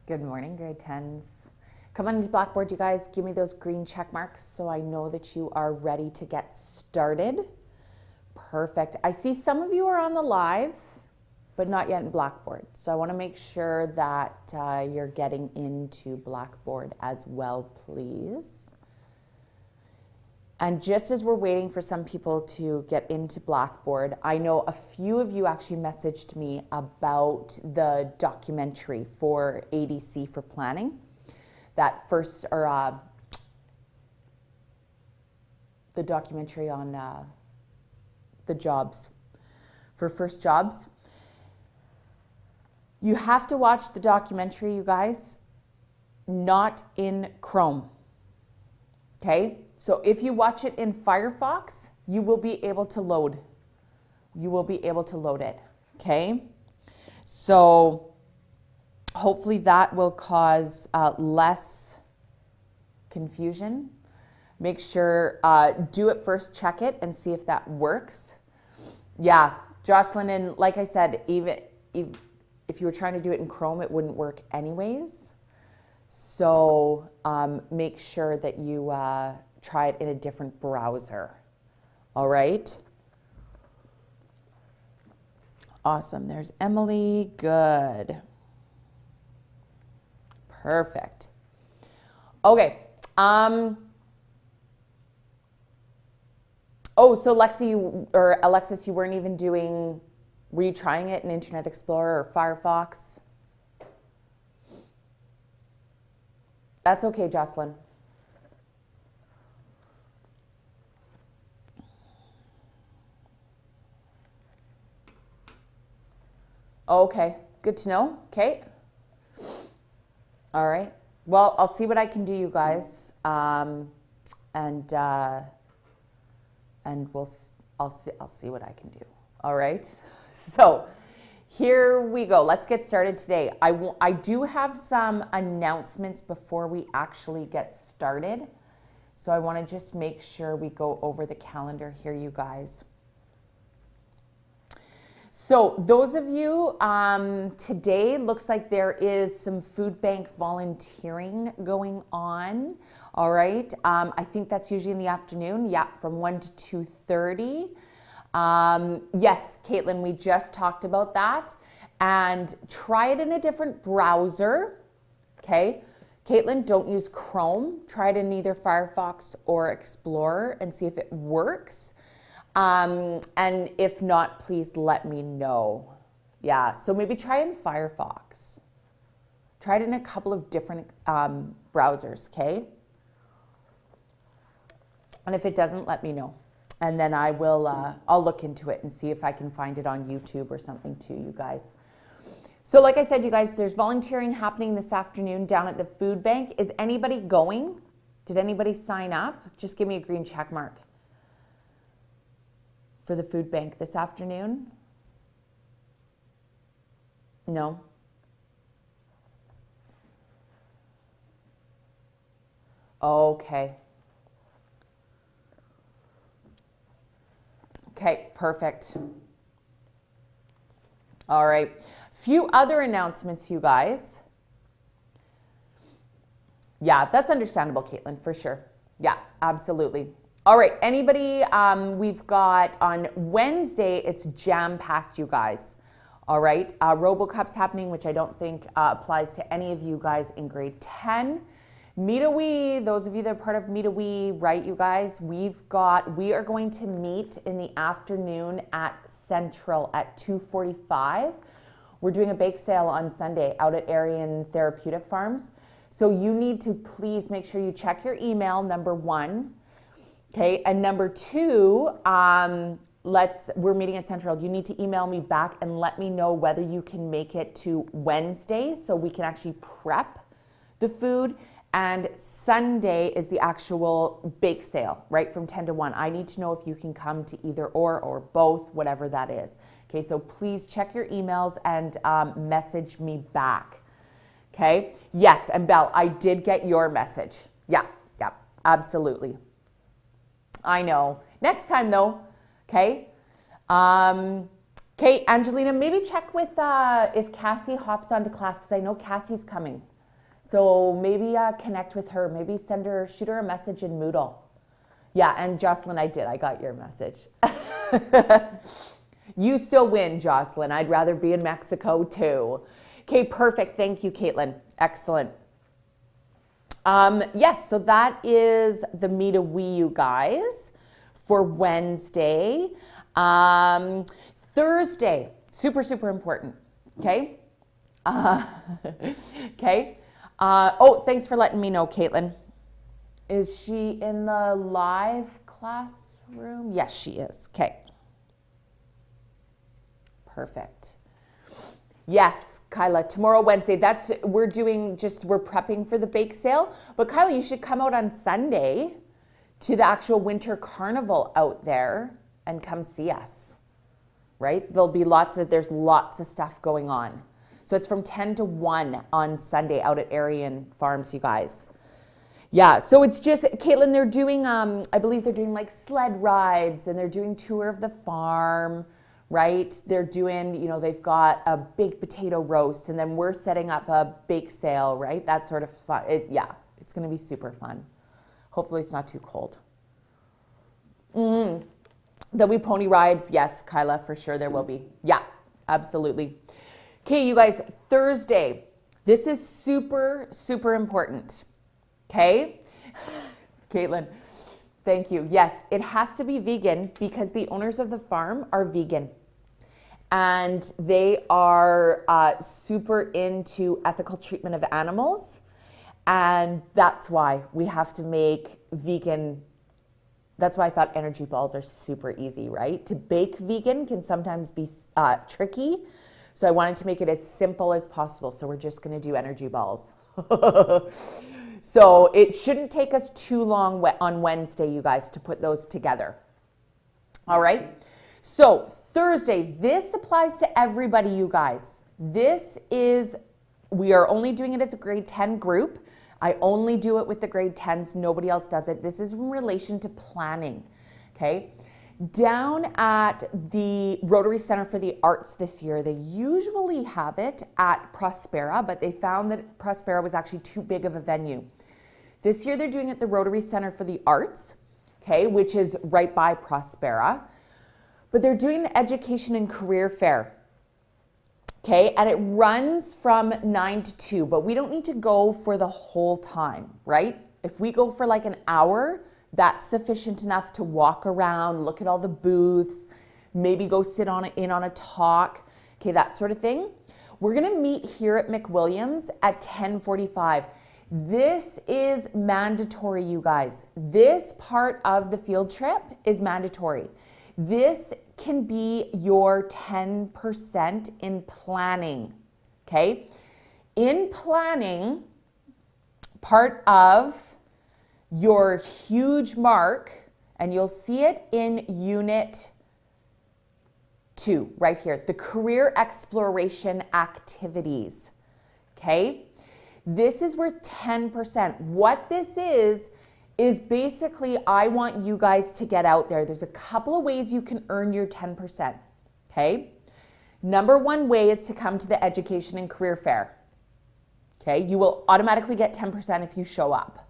Good morning, grade 10s. Come on into Blackboard, you guys. Give me those green check marks so I know that you are ready to get started. Perfect. I see some of you are on the live, but not yet in Blackboard. So I want to make sure that you're getting into Blackboard as well, please. And just as we're waiting for some people to get into Blackboard, I know a few of you actually messaged me about the documentary for ADC for planning. That first, or the documentary on the jobs, for first jobs. You have to watch the documentary, you guys, not in Chrome, okay? So if you watch it in Firefox, you will be able to load. You will be able to load it, okay? So hopefully that will cause less confusion. Make sure, do it first, check it, and see if that works. Yeah, Jocelyn, and like I said, even if you were trying to do it in Chrome, it wouldn't work anyways. So make sure that you try it in a different browser. All right? Awesome. There's Emily. Good. Perfect. Okay. Oh, so Lexi or Alexis, you weren't even doing, were you trying it in Internet Explorer or Firefox? That's okay, Jocelyn. Okay, good to know. Okay. All right. Well, I'll see what I can do, you guys, and I'll see what I can do. All right. So here we go. Let's get started today. I do have some announcements before we actually get started. So I want to just make sure we go over the calendar here, you guys. So those of you, today looks like there is some food bank volunteering going on. All right. I think that's usually in the afternoon. Yeah, from 1 to 2:30. Yes, Caitlin, we just talked about that. And try it in a different browser. Okay. Caitlin, don't use Chrome. Try it in either Firefox or Explorer and see if it works. And if not, please let me know. Yeah, so maybe try it in Firefox. Try it in a couple of different browsers, okay? And if it doesn't, let me know. And then I will, I'll look into it and see if I can find it on YouTube or something too, you guys. So like I said, you guys, there's volunteering happening this afternoon down at the food bank. Is anybody going? Did anybody sign up? Just give me a green check mark for the food bank this afternoon? No? Okay. Okay, perfect. All right. Few other announcements, you guys. Yeah, that's understandable, Caitlin, for sure. Yeah, absolutely. All right, anybody, we've got on Wednesday, it's jam-packed, you guys. All right, RoboCup's happening, which I don't think applies to any of you guys in grade 10. Meet a Wee, those of you that are part of Meet a Wee, right, you guys? We are going to meet in the afternoon at Central at 2:45. We're doing a bake sale on Sunday out at Arian Therapeutic Farms. So you need to please make sure you check your email, number one. Okay, and number two, we're meeting at Central. You need to email me back and let me know whether you can make it to Wednesday so we can actually prep the food. And Sunday is the actual bake sale, right, from 10 to 1. I need to know if you can come to either or both, whatever that is. Okay, so please check your emails and message me back. Okay, yes, and Belle, I did get your message. Yeah, absolutely. I know. Next time though, okay? Okay, Angelina, maybe check with if Cassie hops onto class, because I know Cassie's coming. So maybe connect with her. Maybe shoot her a message in Moodle. Yeah, and Jocelyn, I got your message. You still win, Jocelyn. I'd rather be in Mexico too. Okay, perfect. Thank you, Caitlin. Excellent. Yes, so that is the Meet a Wee, you guys, for Wednesday. Thursday, super, super important. Okay. Okay. Oh, thanks for letting me know, Caitlin. Is she in the live classroom? Yes, she is. Okay. Perfect. Yes, Kyla, tomorrow, Wednesday, we're prepping for the bake sale. But Kyla, you should come out on Sunday to the actual winter carnival out there and come see us, right? There's lots of stuff going on. So it's from 10 to 1 on Sunday out at Arian Farms, you guys. Yeah, so it's just, Caitlin, they're doing, I believe they're doing like sled rides and they're doing tour of the farm, right? They're doing, they've got a baked potato roast and then we're setting up a bake sale, right? That sort of fun. It's going to be super fun. Hopefully it's not too cold. There'll be pony rides. Yes, Kyla, for sure there will be. Yeah, absolutely. Okay, you guys, Thursday. This is super, super important. Okay? Caitlin, thank you. Yes, it has to be vegan because the owners of the farm are vegan. And they are super into ethical treatment of animals. And that's why we have to make vegan. That's why I thought energy balls are super easy, right? To bake vegan can sometimes be tricky. So I wanted to make it as simple as possible. So we're just going to do energy balls. So it shouldn't take us too long on Wednesday, you guys, to put those together. All right. So Thursday, this applies to everybody, you guys. We are only doing it as a grade 10 group. I only do it with the grade 10s. Nobody else does it. This is in relation to planning. Okay. Down at the Rotary Center for the Arts this year, they usually have it at Prospera, but they found that Prospera was actually too big of a venue. This year they're doing it at the Rotary Center for the Arts, okay, which is right by Prospera, but they're doing the Education and Career Fair, okay, and it runs from 9 to 2, but we don't need to go for the whole time, right? If we go for like an hour, that's sufficient enough to walk around, look at all the booths, maybe go sit in on a talk, okay, that sort of thing. We're gonna meet here at McWilliams at 10:45. This is mandatory, you guys. This part of the field trip is mandatory. This can be your 10% in planning, okay? In planning, part of your huge mark, and you'll see it in Unit 2, right here, the career exploration activities, okay? This is worth 10%. What this is basically I want you guys to get out there. There's a couple of ways you can earn your 10%, okay? Number one way is to come to the Education and Career Fair, okay? You will automatically get 10% if you show up.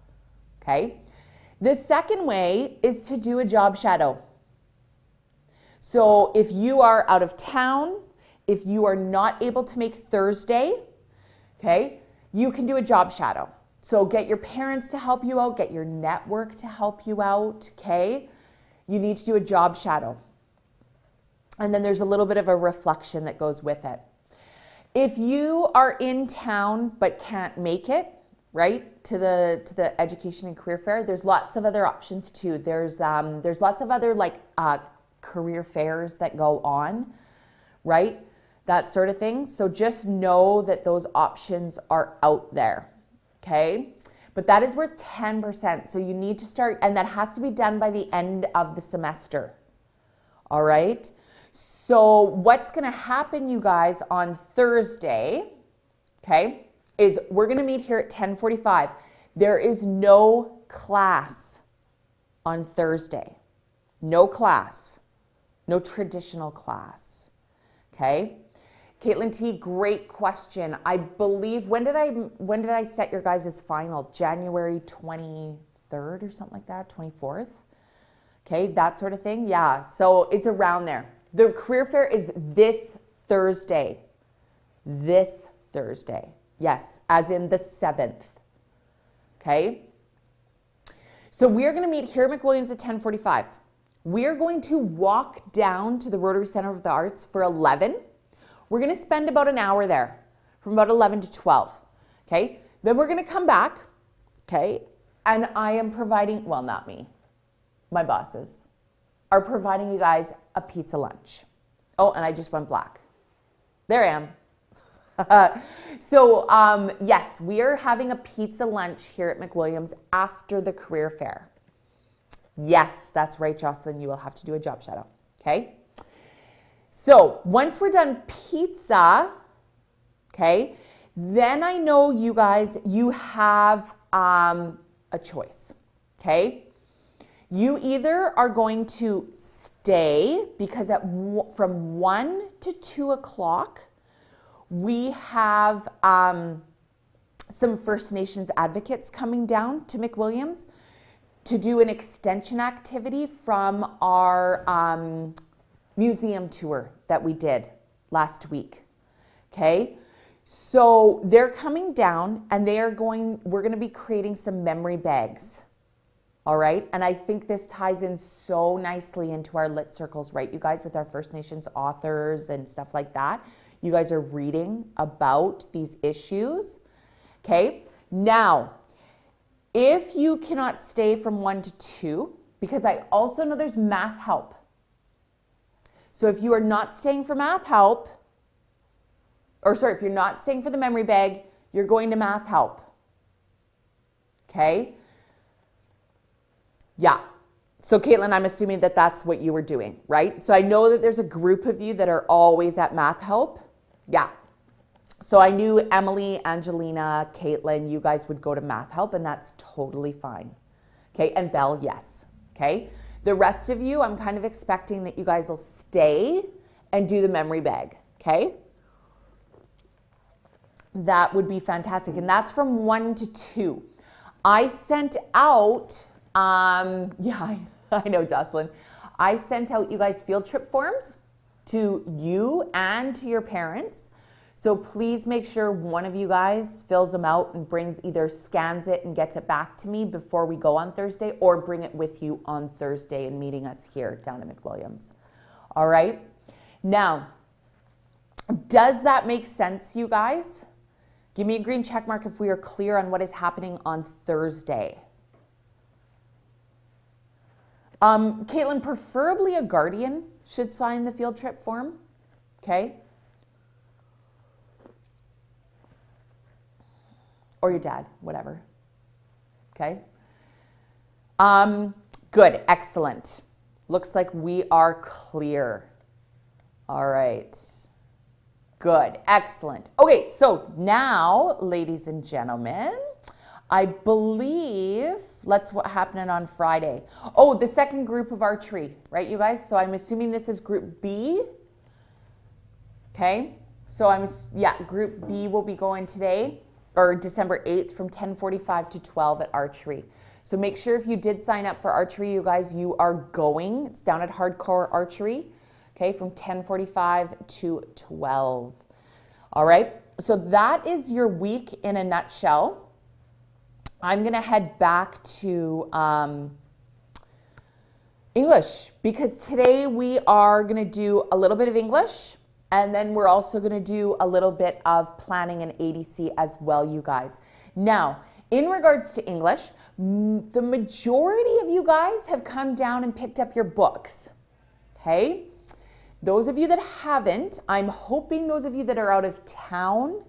Okay. The second way is to do a job shadow. So if you are out of town, if you are not able to make Thursday, okay, you can do a job shadow. So get your parents to help you out, get your network to help you out, okay? You need to do a job shadow. And then there's a little bit of a reflection that goes with it. If you are in town but can't make it, right, to the Education and Career Fair, there's lots of other options too. There's lots of other like career fairs that go on, right, that sort of thing. So just know that those options are out there, okay? But that is worth 10%. So you need to start, and that has to be done by the end of the semester, all right? So what's gonna happen, you guys, on Thursday, okay, is we're going to meet here at 10:45. There is no class on Thursday. No class. No traditional class. Okay? Caitlin T, great question. I believe, when did I set your guys' final? January 23rd or something like that, 24th? Okay, that sort of thing. Yeah, so it's around there. The career fair is this Thursday. This Thursday. Yes, as in the 7th. Okay? So we're going to meet here at McWilliams at 10:45. We're going to walk down to the Rotary Center of the Arts for 11. We're going to spend about an hour there, from about 11 to 12. Okay? Then we're going to come back. Okay? And I am providing, well, not me, my bosses are providing you guys a pizza lunch. Oh, and I just went black. There I am. So, yes, we are having a pizza lunch here at McWilliams after the career fair. Yes, that's right, Jocelyn. You will have to do a job shadow. Okay? So, once we're done pizza, okay, then I know you guys, you have a choice. Okay? You either are going to stay because from 1 to 2 o'clock, we have some First Nations advocates coming down to McWilliams to do an extension activity from our museum tour that we did last week. Okay, so they're coming down and we're going to be creating some memory bags. All right, and I think this ties in so nicely into our lit circles, right, you guys, with our First Nations authors and stuff like that. You guys are reading about these issues. Okay, now, if you cannot stay from 1 to 2, because I also know there's math help. So if you are not staying for math help, if you're not staying for the memory bag, you're going to math help. Okay? Yeah. So Caitlin, I'm assuming that that's what you were doing, right? So I know that there's a group of you that are always at math help. Yeah. So I knew Emily, Angelina, Caitlin, you guys would go to math help, and that's totally fine. Okay, and Belle, yes. Okay. The rest of you, I'm kind of expecting that you guys will stay and do the memory bag. Okay. That would be fantastic. And that's from 1 to 2. I sent out, yeah, I know, Jocelyn. I sent out you guys field trip forms to you and to your parents. So please make sure one of you guys fills them out and either scans it and gets it back to me before we go on Thursday, or bring it with you on Thursday and meeting us here down at McWilliams. All right. Now, does that make sense, you guys? Give me a green check mark if we are clear on what is happening on Thursday. Caitlin, preferably a guardian should sign the field trip form. Okay. Or your dad, whatever. Okay. Good, excellent. Looks like we are clear. All right. Good, excellent. Okay, so now, ladies and gentlemen, I believe, what happened on Friday. Oh, the second group of archery, right, you guys? So I'm assuming this is group B. Okay, so group B will be going today, or December 8th, from 10:45 to 12 at archery. So make sure if you did sign up for archery, you guys, you are going. It's down at Hardcore Archery, okay, from 10:45 to 12. All right, so that is your week in a nutshell. I'm gonna head back to English, because today we are gonna do a little bit of English, and then we're also gonna do a little bit of planning and ADC as well, you guys. Now, in regards to English, the majority of you guys have come down and picked up your books, okay? Those of you that haven't, I'm hoping those of you that are out of town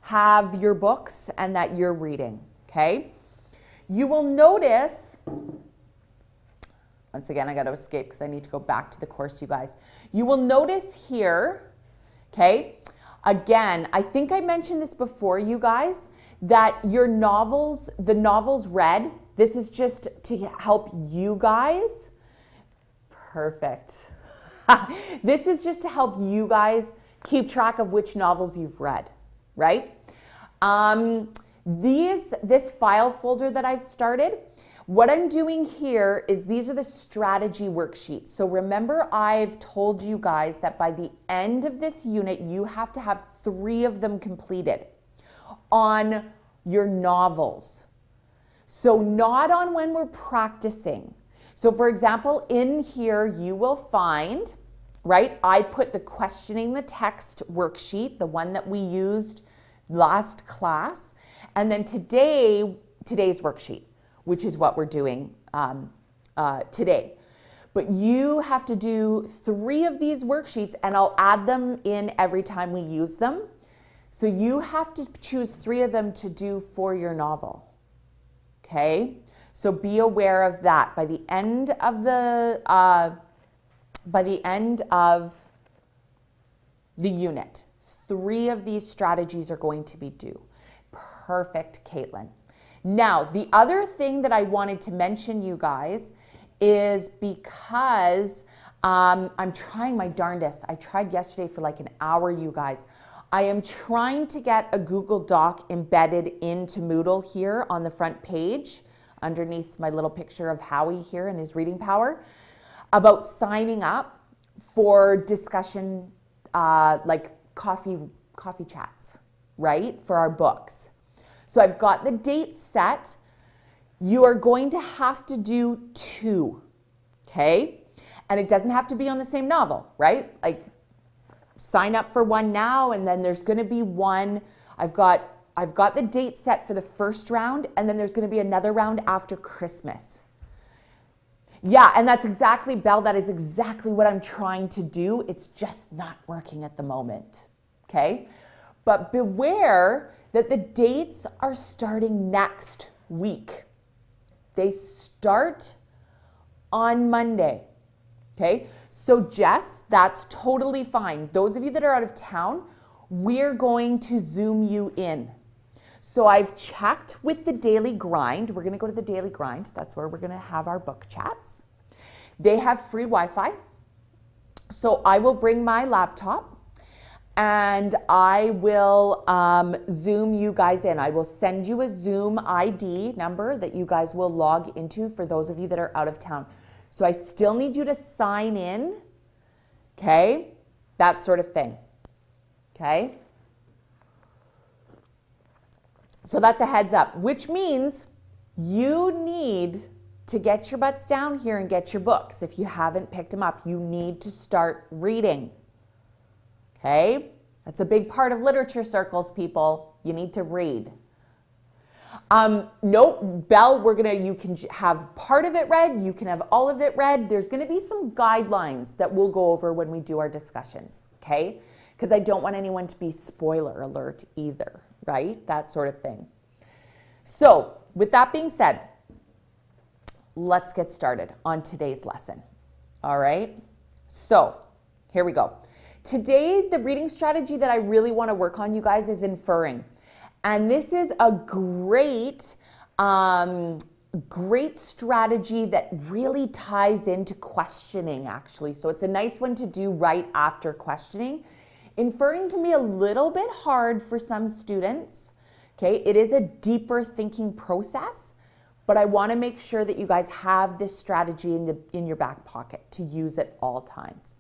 have your books and that you're reading, okay? You will notice, once again, I got to escape because I need to go back to the course, you guys. You will notice here, okay, again, I think I mentioned this before, you guys, that your novels, the novels read, this is just to help you guys. Perfect. This is just to help you guys keep track of which novels you've read, right? This file folder that I've started, what I'm doing here is these are the strategy worksheets. So remember, I've told you guys that by the end of this unit, you have to have 3 of them completed on your novels. So not on when we're practicing. So for example, in here you will find, right, I put the questioning the text worksheet, the one that we used last class, and then today's worksheet, which is what we're doing today. But you have to do 3 of these worksheets, and I'll add them in every time we use them. So you have to choose 3 of them to do for your novel. Okay? So be aware of that. By the end of the unit, 3 of these strategies are going to be due. Perfect, Caitlin. Now, the other thing that I wanted to mention, you guys, is because I'm trying my darndest. I tried yesterday for like an hour, you guys. I am trying to get a Google Doc embedded into Moodle here on the front page, underneath my little picture of Howie here and his reading power, about signing up for discussion, like coffee chats, right, for our books. So I've got the date set. You are going to have to do 2, okay? And it doesn't have to be on the same novel, right? Like, sign up for one now, and then there's going to be one. I've got the date set for the first round, and then there's going to be another round after Christmas. Yeah, and that's exactly, Belle, that is exactly what I'm trying to do. It's just not working at the moment, okay? But beware that the dates are starting next week. They start on Monday, okay? So Jess, that's totally fine. Those of you that are out of town, we're going to Zoom you in. So I've checked with the Daily Grind. We're gonna go to the Daily Grind. That's where we're gonna have our book chats. They have free Wi-Fi. So I will bring my laptop and I will Zoom you guys in. I will send you a Zoom ID number that you guys will log into for those of you that are out of town. So I still need you to sign in, okay? That sort of thing, okay? So that's a heads up, which means you need to get your butts down here and get your books. If you haven't picked them up, you need to start reading. Okay? That's a big part of literature circles, people. You need to read. No, Belle, you can have part of it read, you can have all of it read. There's gonna be some guidelines that we'll go over when we do our discussions, okay? Because I don't want anyone to be spoiler alert either, right? That sort of thing. So, with that being said, let's get started on today's lesson, all right? So, here we go. Today, the reading strategy that I really want to work on, you guys, is inferring. And this is a great, great strategy that really ties into questioning, actually. So it's a nice one to do right after questioning. Inferring can be a little bit hard for some students, okay? It is a deeper thinking process, but I want to make sure that you guys have this strategy in your back pocket to use at all times.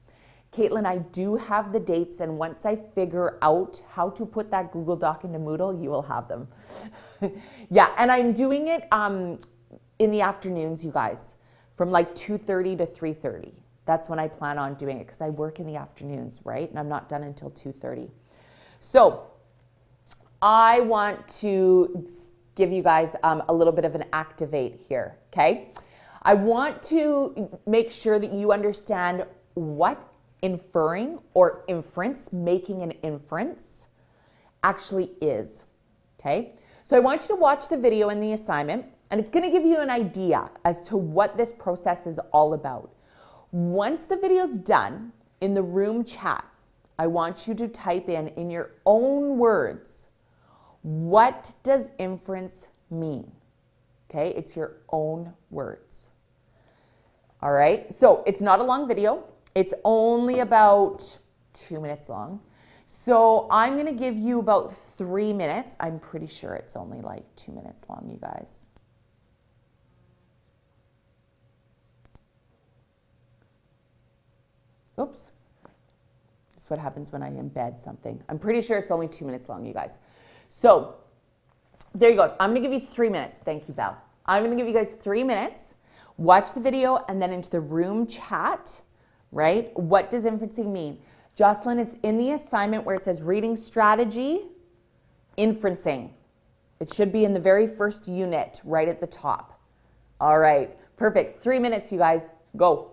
Caitlin, I do have the dates, and once I figure out how to put that Google Doc into Moodle, you will have them. Yeah, and I'm doing it in the afternoons, you guys, from like 2:30 to 3:30. That's when I plan on doing it because I work in the afternoons, right? And I'm not done until 2:30. So I want to give you guys a little bit of an activate here, okay? I want to make sure that you understand what inferring or inference, making an inference, actually is, okay? So I want you to watch the video in the assignment, and it's gonna give you an idea as to what this process is all about. Once the video's done, in the room chat, I want you to type in your own words, what does inference mean? Okay, it's your own words. All right, so it's not a long video. It's only about 2 minutes long. So I'm going to give you about 3 minutes. I'm pretty sure it's only like 2 minutes long, you guys. Oops. This is what happens when I embed something. I'm pretty sure it's only 2 minutes long, you guys. So there you go. I'm going to give you 3 minutes. Thank you, Belle. I'm going to give you guys 3 minutes. Watch the video and then into the room chat, right? What does inferencing mean? Jocelyn, it's in the assignment where it says reading strategy, inferencing. It should be in the very first unit right at the top. All right, perfect. 3 minutes, you guys. Go.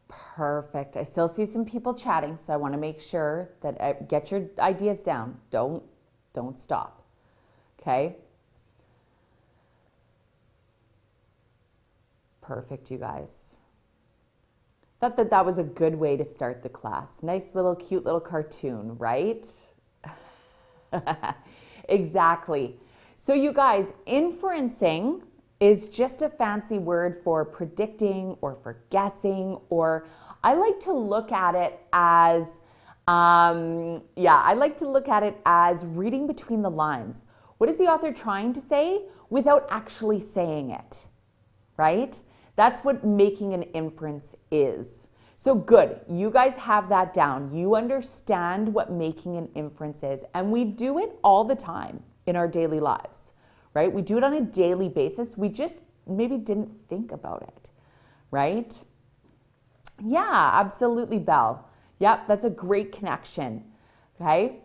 Perfect. I still see some people chatting, so I want to make sure that I get your ideas down. Don't stop. Okay? Perfect, you guys. Thought that was a good way to start the class. Nice little cute little cartoon, right? Exactly. So you guys, inferencing is just a fancy word for predicting or for guessing, or I like to look at it as, I like to look at it as reading between the lines. What is the author trying to say without actually saying it, right? That's what making an inference is. So good, you guys have that down. You understand what making an inference is, and we do it all the time in our daily lives, right? We do it on a daily basis. We just maybe didn't think about it, right? Yeah, absolutely, Belle. Yep, that's a great connection, okay?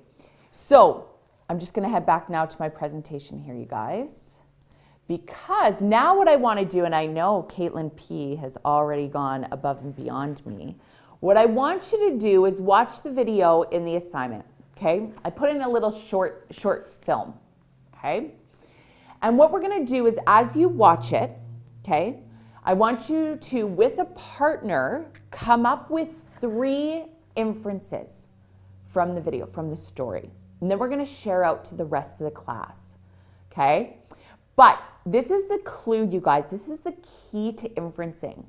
So I'm just gonna head back now to my presentation here, you guys, because now what I want to do, and I know Caitlin P has already gone above and beyond me, what I want you to do is watch the video in the assignment, okay? I put in a little short film, okay? And what we're going to do is as you watch it, okay, I want you to, with a partner, come up with 3 inferences from the video, from the story. And then we're going to share out to the rest of the class, okay? But this is the clue, you guys. This is the key to inferencing.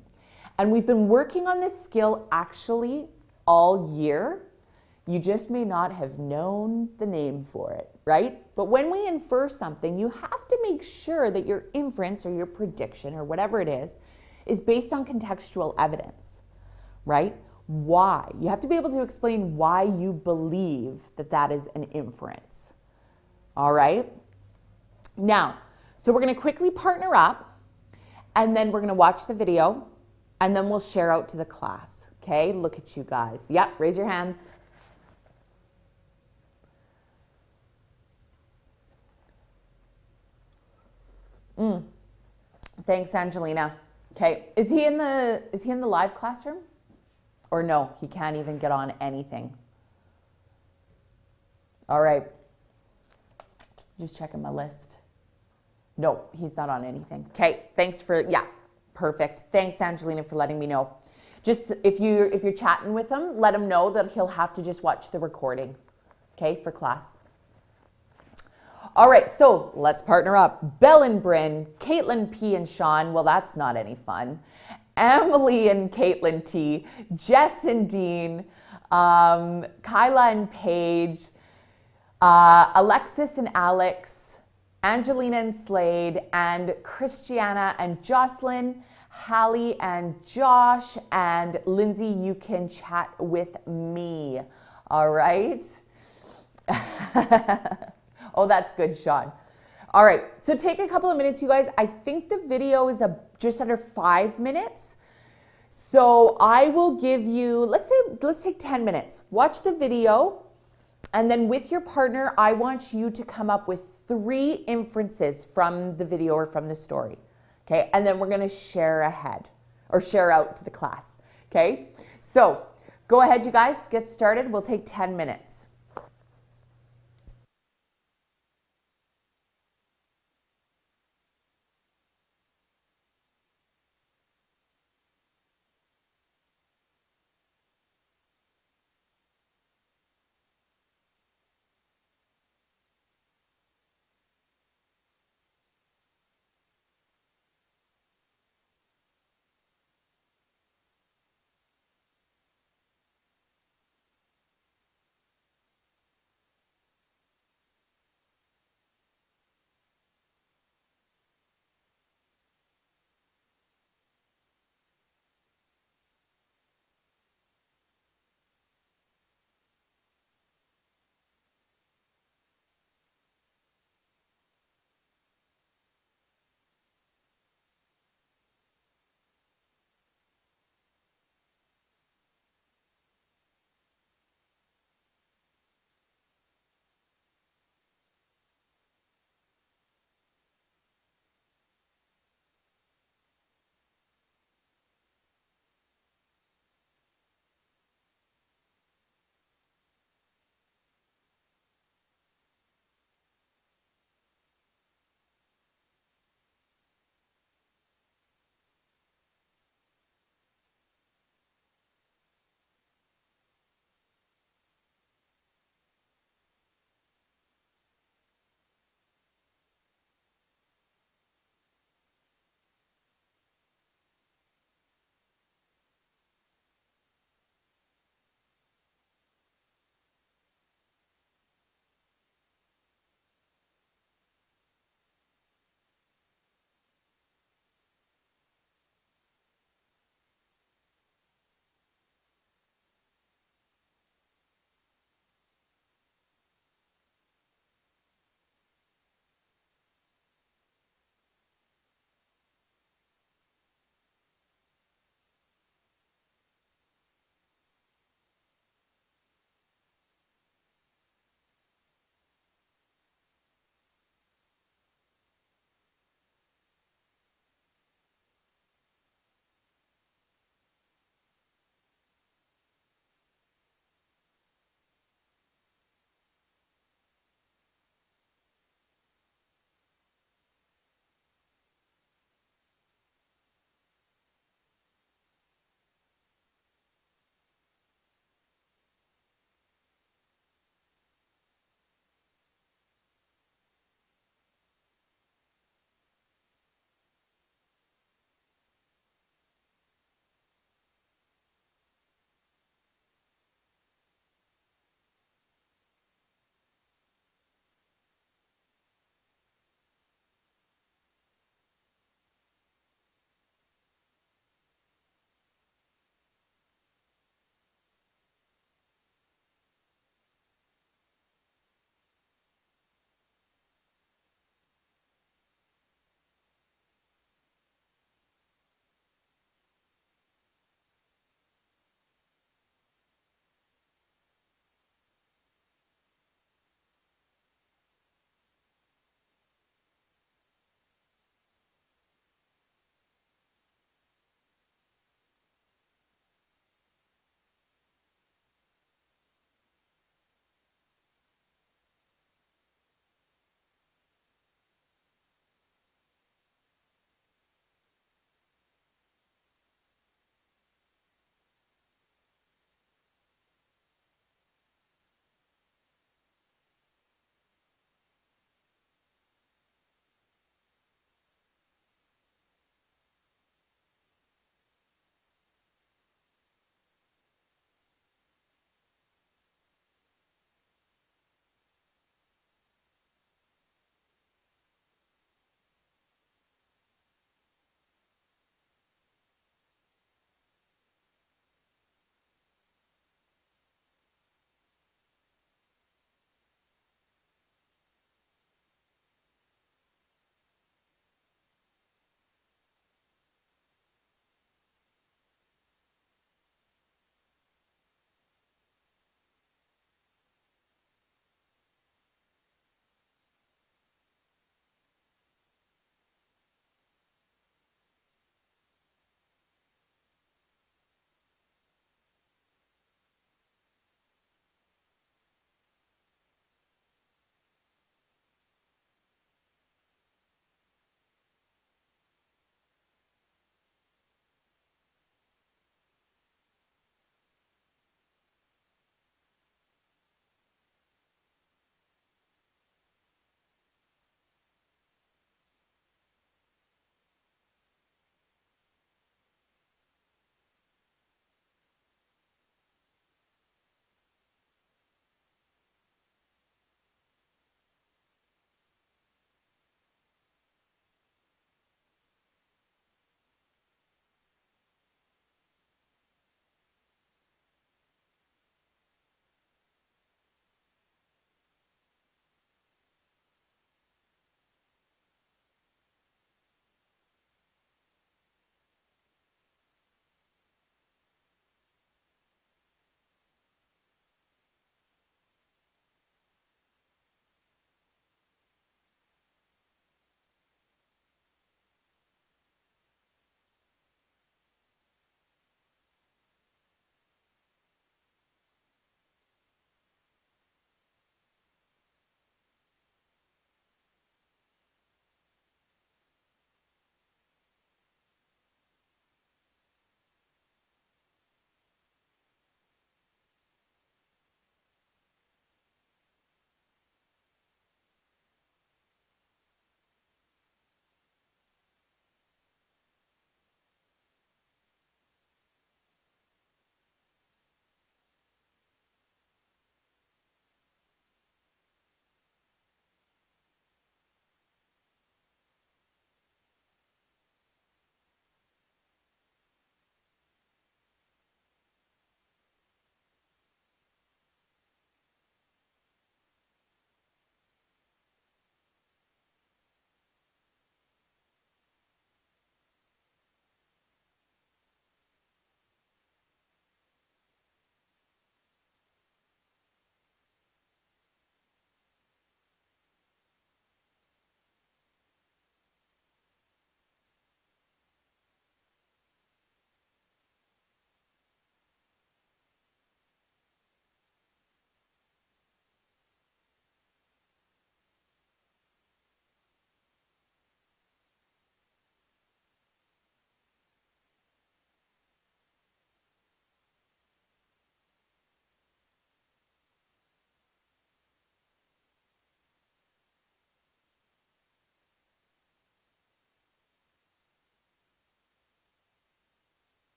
And we've been working on this skill actually all year. You just may not have known the name for it, right? But when we infer something, you have to make sure that your inference or your prediction or whatever it is based on contextual evidence, right? Why? You have to be able to explain why you believe that that is an inference, all right? Now, so we're going to quickly partner up, and then we're going to watch the video, and then we'll share out to the class, okay? Look at you guys. Yep, raise your hands. Thanks, Angelina. Okay, is he in the live classroom? Or no, he can't even get on anything. All right. Just checking my list. No, he's not on anything. Okay, thanks for, yeah, perfect. Thanks, Angelina, for letting me know. Just if you're chatting with him, let him know that he'll have to just watch the recording, okay, for class. All right, so let's partner up. Belle and Bryn, Caitlin P and Sean, well, that's not any fun. Emily and Caitlin T, Jess and Dean, Kyla and Paige, Alexis and Alex, Angelina and Slade, and Christiana and Jocelyn, Hallie and Josh, and Lindsay, you can chat with me, all right? Oh, that's good, Sean. All right, so take a couple of minutes, you guys. I think the video is just under 5 minutes. So I will give you, let's take 10 minutes. Watch the video, and then with your partner, I want you to come up with 3 inferences from the video or from the story, okay? And then we're gonna share ahead, or share out to the class, okay? So go ahead, you guys, get started. We'll take 10 minutes.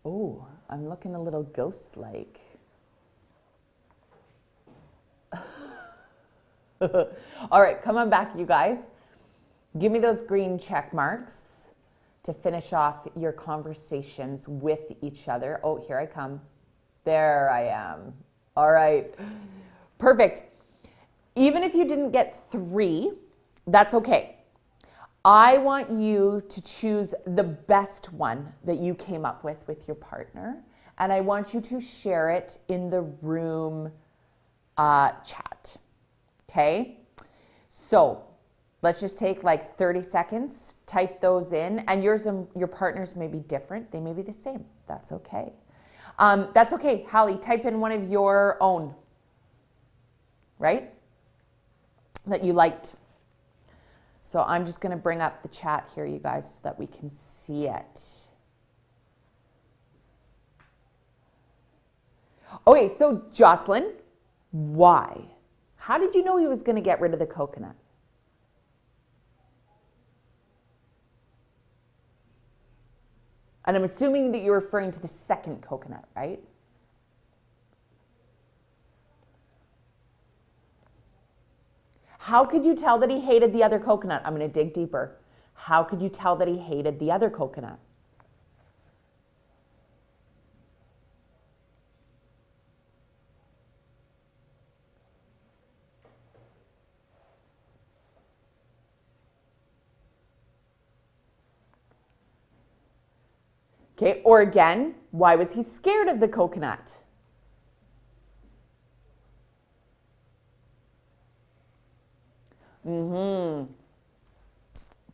Oh, I'm looking a little ghost-like. All right, come on back, you guys. Give me those green check marks to finish off your conversations with each other. Oh, here I come. There I am. All right, perfect. Even if you didn't get 3, that's okay. I want you to choose the best one that you came up with your partner, and I want you to share it in the room chat, okay? So let's just take like 30 seconds, type those in, and yours and your partner's may be different. They may be the same. That's okay. That's okay. Hallie, type in one of your own, right? That you liked. So I'm just going to bring up the chat here, you guys, so that we can see it. Okay, so Jocelyn, why? How did you know he was going to get rid of the coconut? And I'm assuming that you're referring to the second coconut, right? How could you tell that he hated the other coconut? I'm going to dig deeper. How could you tell that he hated the other coconut? Okay, or again, why was he scared of the coconut? Mm-hmm.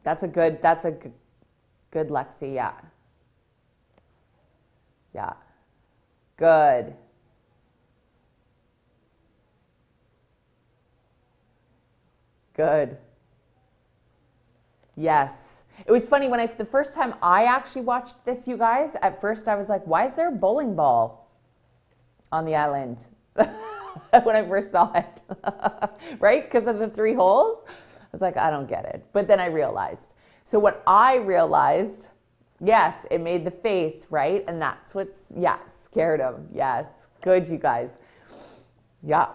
That's a good Lexi, yeah. Yeah. Good. Good. Yes. It was funny when the first time I actually watched this, you guys, at first I was like, why is there a bowling ball on the island? When I first saw it, right? Because of the 3 holes. I was like, I don't get it. But then I realized. So what I realized, yes, it made the face, right? And that's what's, yeah, scared him. Yes. Good, you guys. Yeah.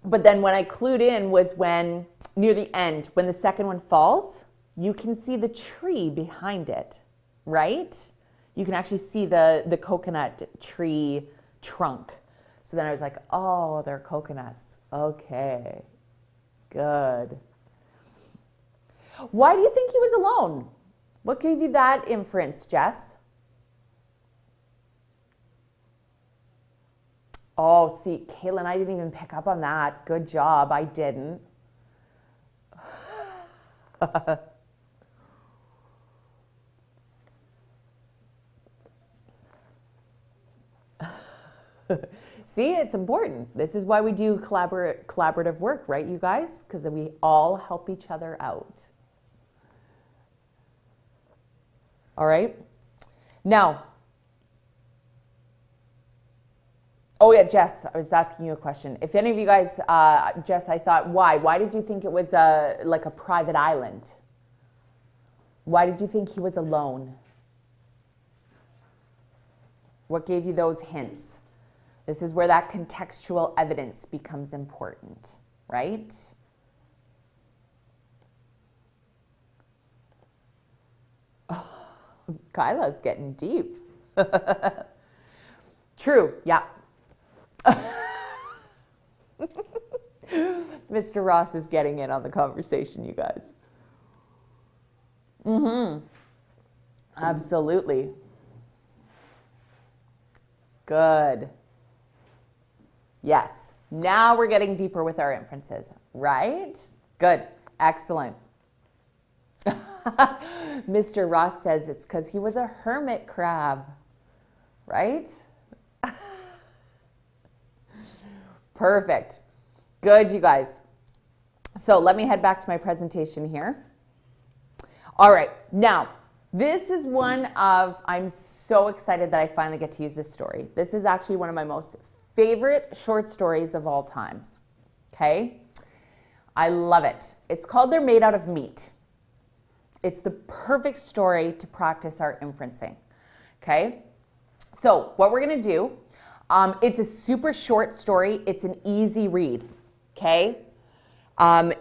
But then when I clued in was when, near the end, when the second one falls, you can see the tree behind it, right? You can actually see the coconut tree trunk. So then I was like, oh, they're coconuts. Okay, good. Why do you think he was alone? What gave you that inference, Jess? Oh, see, Caitlin, I didn't even pick up on that. Good job, I didn't. See, it's important. This is why we do collaborative work, right, you guys? Because we all help each other out. All right? Now, oh yeah, Jess, I was asking you a question. If any of you guys, Jess, I thought, why? Why did you think it was like a private island? Why did you think he was alone? What gave you those hints? This is where that contextual evidence becomes important, right? Oh, Kyla's getting deep. True, yeah. Mr. Ross is getting in on the conversation, you guys. Mm-hmm. Absolutely. Good. Yes. Now we're getting deeper with our inferences, right? Good. Excellent. Mr. Ross says it's because he was a hermit crab, right? Perfect. Good, you guys. So let me head back to my presentation here. All right. Now, this is one of, I'm so excited that I finally get to use this story. This is actually one of my most favorite short stories of all times. Okay? I love it. It's called They're Made Out of Meat. It's the perfect story to practice our inferencing. Okay? So what we're going to do, it's a super short story. It's an easy read. Okay?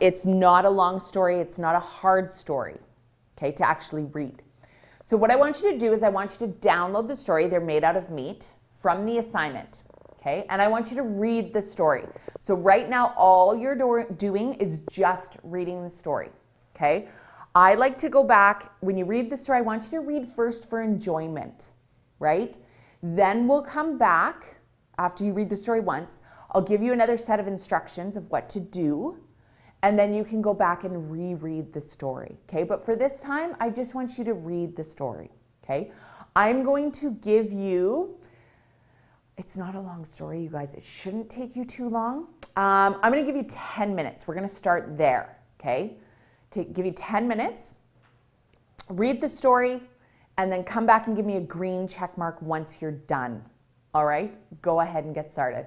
It's not a long story. It's not a hard story, okay, to actually read. So what I want you to do is I want you to download the story, They're Made Out of Meat, from the assignment, okay? And I want you to read the story. So right now, all you're doing is just reading the story, okay? I like to go back. When you read the story, I want you to read first for enjoyment, right? Then we'll come back after you read the story once. I'll give you another set of instructions of what to do. And then you can go back and reread the story, okay? But for this time, I just want you to read the story, okay? I'm going to give you, it's not a long story, you guys. It shouldn't take you too long. I'm going to give you 10 minutes. We're going to start there, okay? Give you 10 minutes, read the story, and then come back and give me a green check mark once you're done, all right? Go ahead and get started.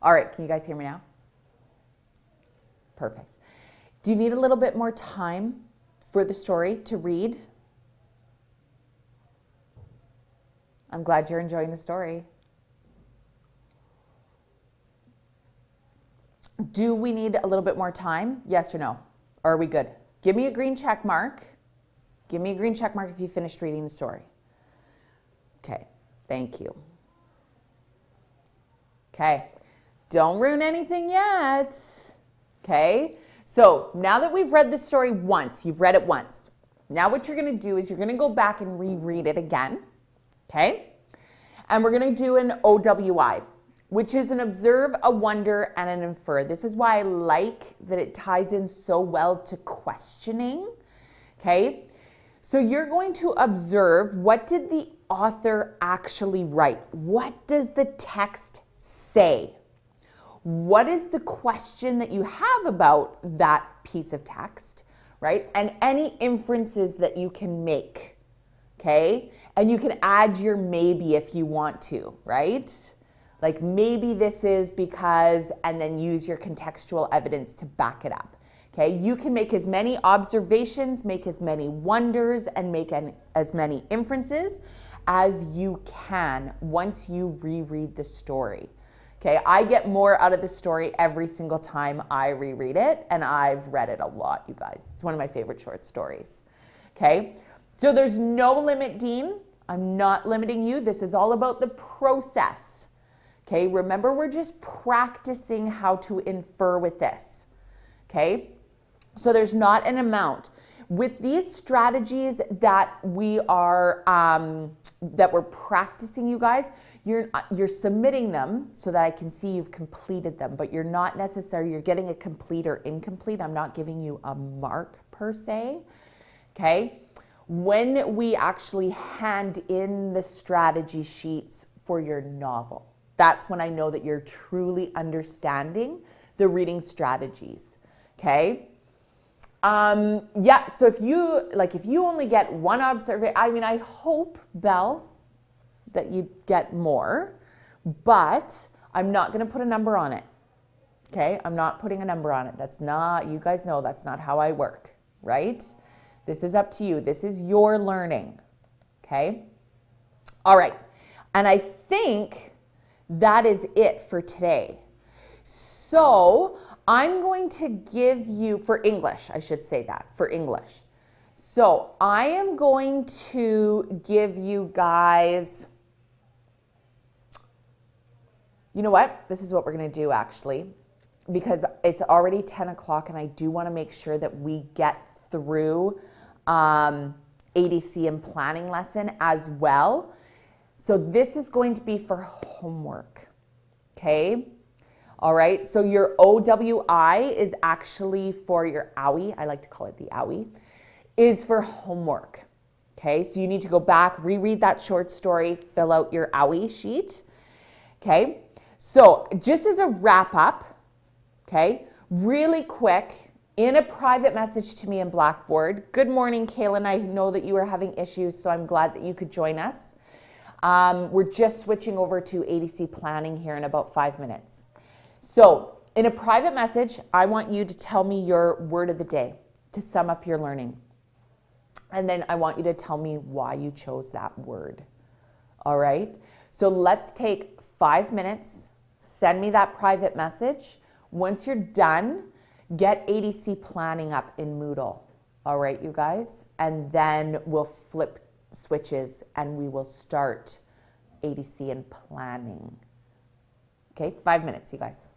All right, can you guys hear me now? Perfect. Do you need a little bit more time for the story to read? I'm glad you're enjoying the story. Do we need a little bit more time? Yes or no? Or are we good? Give me a green check mark. Give me a green check mark if you finished reading the story. Okay, thank you. Okay, don't ruin anything yet. Okay, so now that we've read the story once, you've read it once. Now what you're going to do is you're going to go back and reread it again. Okay, and we're going to do an OWI, which is an observe, a wonder, and an infer. This is why I like that it ties in so well to questioning. Okay, so you're going to observe, what did the author actually write? What does the text say? What is the question that you have about that piece of text, right? And any inferences that you can make, okay? And you can add your maybe if you want to, right? Like maybe this is because, and then use your contextual evidence to back it up. Okay, you can make as many observations, make as many wonders, and make as many inferences as you can once you reread the story. Okay, I get more out of the story every single time I reread it, and I've read it a lot, you guys. It's one of my favorite short stories. Okay, so there's no limit, Dean. I'm not limiting you. This is all about the process. Okay, remember, we're just practicing how to infer with this. Okay, so there's not an amount. With these strategies that we are that we're practicing, you guys, you're submitting them so that I can see you've completed them, but you're not necessarily, you're getting a complete or incomplete. I'm not giving you a mark per se. Okay, when we actually hand in the strategy sheets for your novel, that's when I know that you're truly understanding the reading strategies. Okay. Yeah, so if you only get one observation, I mean, I hope, Belle, that you get more, but I'm not going to put a number on it. Okay, I'm not putting a number on it. That's not, you guys know that's not how I work, right? This is up to you. This is your learning. Okay. All right. And I think that is it for today. So I'm going to give you, for English, I should say that, for English. So I am going to give you guys, you know what? This is what we're going to do actually, because it's already 10 o'clock and I do want to make sure that we get through ADC and planning lesson as well. So this is going to be for homework. Okay. All right, so your OWI is actually for your OWI, I like to call it the OWI, is for homework. Okay, so you need to go back, reread that short story, fill out your OWI sheet. Okay, so just as a wrap up, okay, really quick, in a private message to me in Blackboard, good morning, Kaylin, I know that you were having issues, so I'm glad that you could join us. We're just switching over to ADC planning here in about 5 minutes. So in a private message, I want you to tell me your word of the day to sum up your learning. And then I want you to tell me why you chose that word. All right. So let's take 5 minutes. Send me that private message. Once you're done, get ADC planning up in Moodle. All right, you guys. And then we'll flip switches and we will start ADC and planning. Okay, 5 minutes, you guys.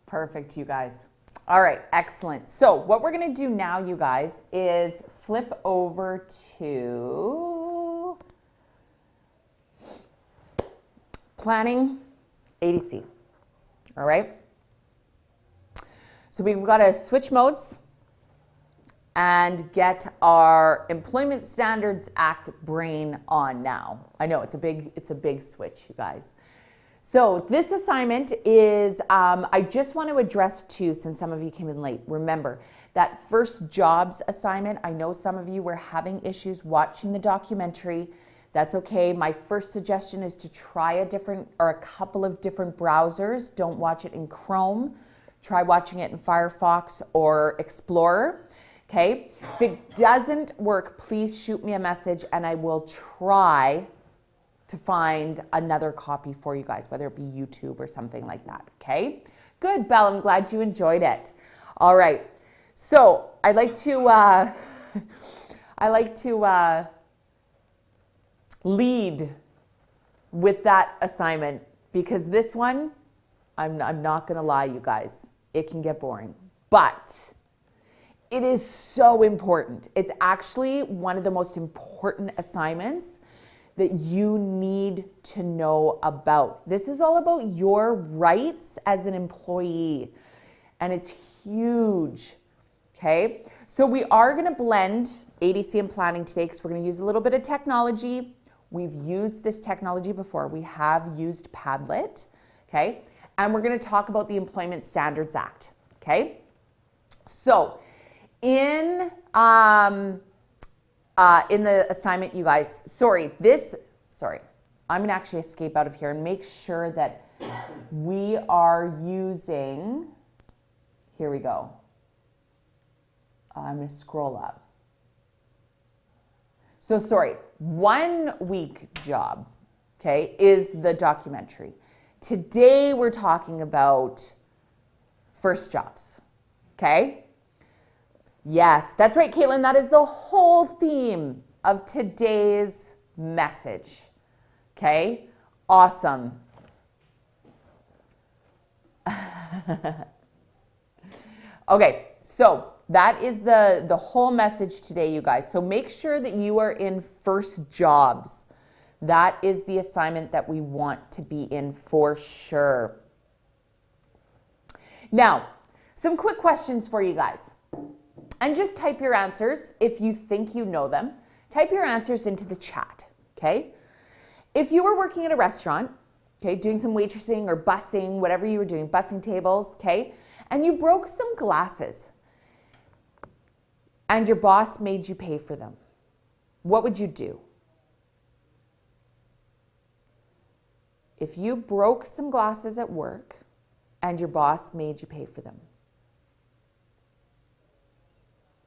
Perfect, you guys. All right, excellent. So what we're going to do now, you guys, is flip over to planning ADC. All right. So we've got to switch modes and get our Employment Standards Act brain on now. I know it's a big switch, you guys. So this assignment is, I just want to address too, since some of you came in late. Remember, that first jobs assignment, I know some of you were having issues watching the documentary. That's okay. My first suggestion is to try a couple of different browsers. Don't watch it in Chrome. Try watching it in Firefox or Explorer. Okay. If it doesn't work, please shoot me a message and I will try to find another copy for you guys, whether it be YouTube or something like that. Okay. Good, Belle. I'm glad you enjoyed it. All right. So I like to lead with that assignment because this one, I'm not gonna lie, you guys, it can get boring, but it is so important. It's actually one of the most important assignments that you need to know about. This is all about your rights as an employee, and it's huge, okay? So we are gonna blend ADC and planning today because we're gonna use a little bit of technology. We've used this technology before. We have used Padlet, okay? And we're gonna talk about the Employment Standards Act, okay? So in the assignment, you guys, I'm gonna actually escape out of here and make sure that we are using, here we go. I'm gonna scroll up. So sorry, 1 week job, okay, is the documentary. Today we're talking about first jobs, okay? Yes, that's right, Caitlin. That is the whole theme of today's message. Okay, awesome. Okay, so that is the whole message today, you guys. So make sure that you are in first jobs. That is the assignment that we want to be in for sure. Now, some quick questions for you guys. And just type your answers if you think you know them. Type your answers into the chat, okay? If you were working at a restaurant, okay, doing some waitressing or bussing, whatever you were doing, bussing tables, okay, and you broke some glasses and your boss made you pay for them, what would you do? If you broke some glasses at work and your boss made you pay for them.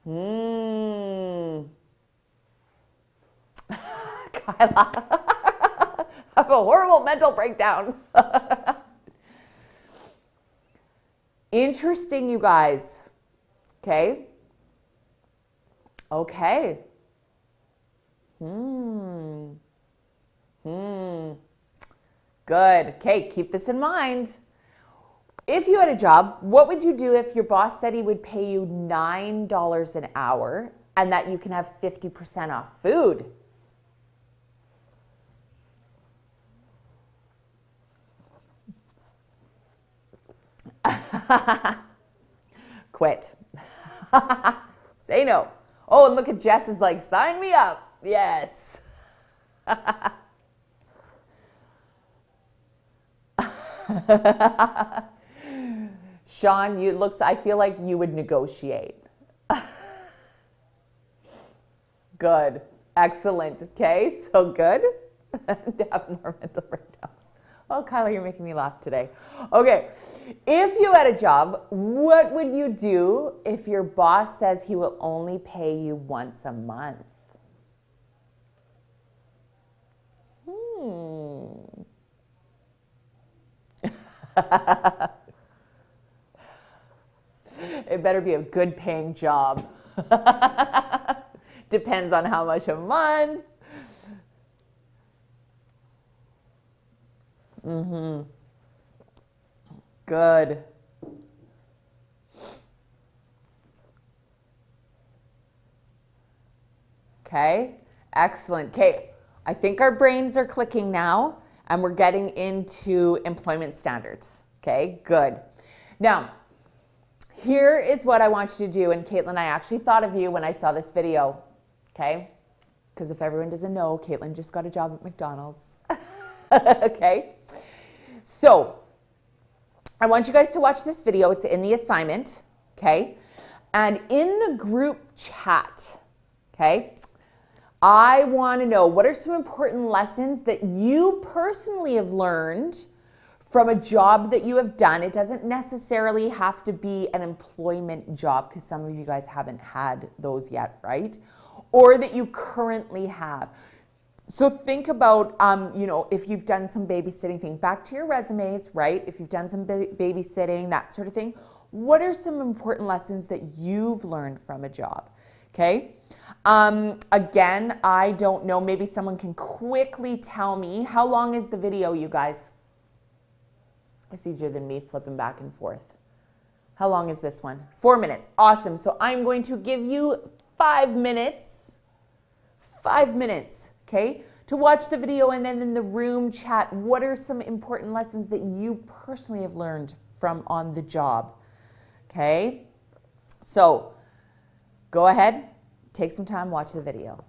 Kyla, I have a horrible mental breakdown. Interesting, you guys. Okay. Okay. Good. Okay, keep this in mind. If you had a job, what would you do if your boss said he would pay you $9 an hour and that you can have 50% off food? Quit. Say no. Oh, and look at Jess is like, sign me up. Yes. Sean, I feel like you would negotiate. Good. Excellent. Okay, so good. To have more mental breakdowns. Oh, Kyla, you're making me laugh today. Okay, if you had a job, what would you do if your boss says he will only pay you once a month? It better be a good paying job. Depends on how much a month. Good. Okay, excellent. Okay, I think our brains are clicking now and we're getting into employment standards. Okay, good. Now, here is what I want you to do. And Caitlin, I actually thought of you when I saw this video. Okay, because if everyone doesn't know, Caitlin just got a job at McDonald's. Okay, so I want you guys to watch this video. It's in the assignment. Okay, and in the group chat, okay, I want to know what are some important lessons that you personally have learned from a job that you have done. It doesn't necessarily have to be an employment job because some of you guys haven't had those yet, right? Or that you currently have. So think about, you know, if you've done some babysitting thing, back to your resumes, right? If you've done some babysitting, that sort of thing, what are some important lessons that you've learned from a job? Okay. Again, I don't know, maybe someone can quickly tell me, how long is the video, you guys? It's easier than me flipping back and forth. How long is this one? 4 minutes. Awesome. So I'm going to give you 5 minutes. 5 minutes, okay, to watch the video, and then in the room chat, what are some important lessons that you personally have learned from on the job? Okay, so go ahead, take some time, watch the video.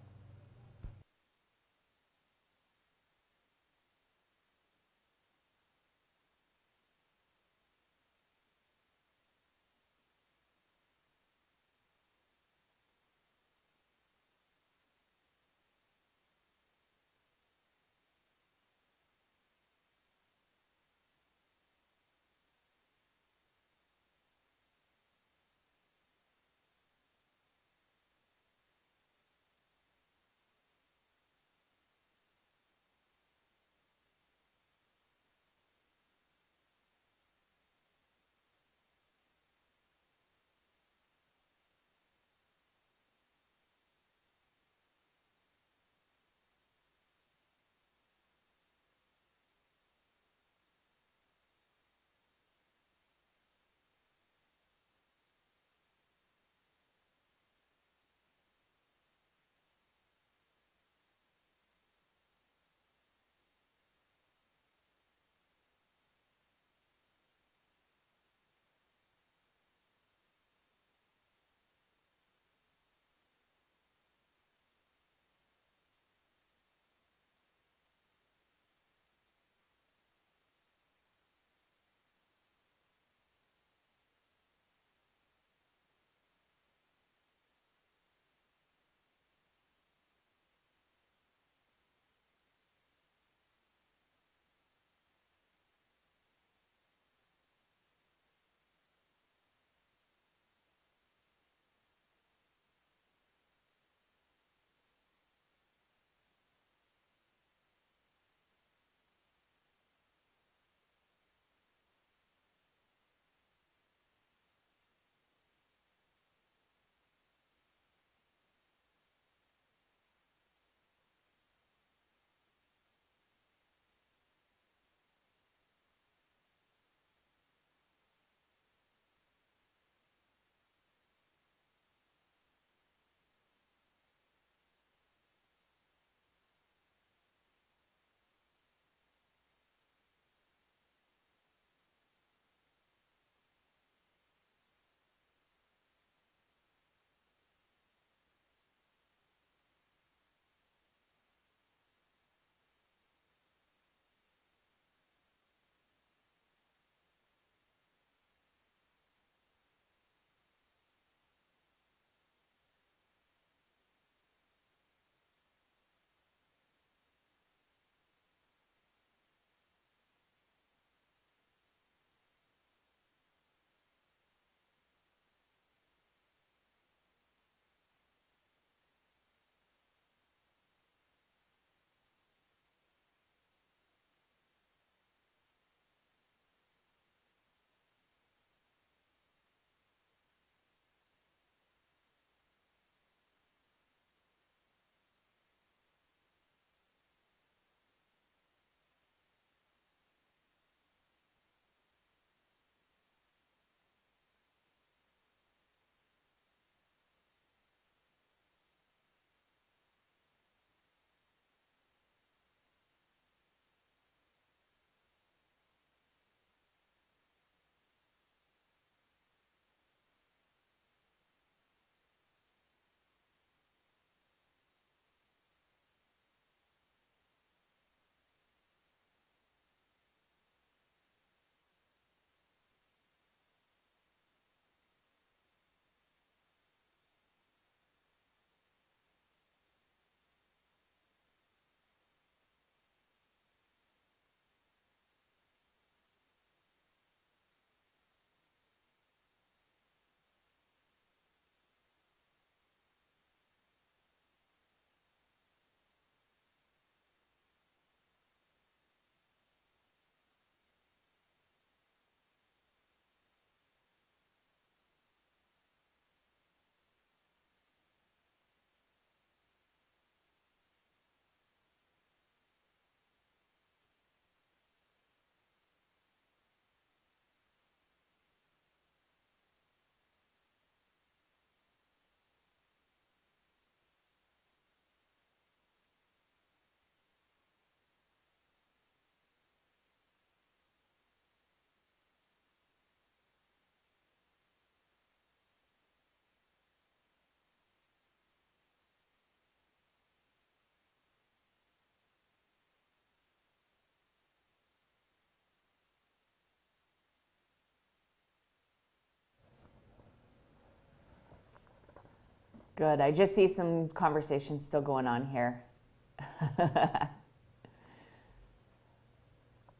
Good. I just see some conversation still going on here.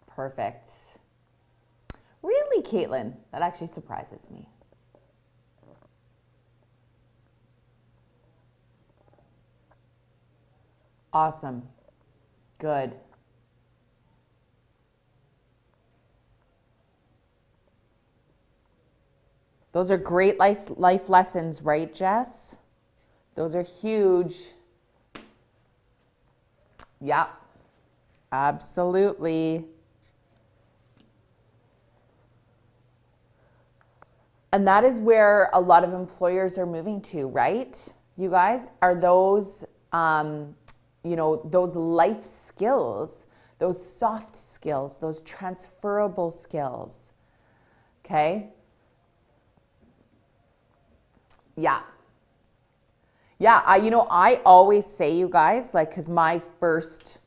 Perfect. Really, Caitlin? That actually surprises me. Awesome. Good. Those are great life lessons, right, Jess? Those are huge. Yeah, absolutely. And that is where a lot of employers are moving to, right? You guys, are those, those life skills, those soft skills, those transferable skills. Okay? Yeah. Yeah, I always say, you guys, like, because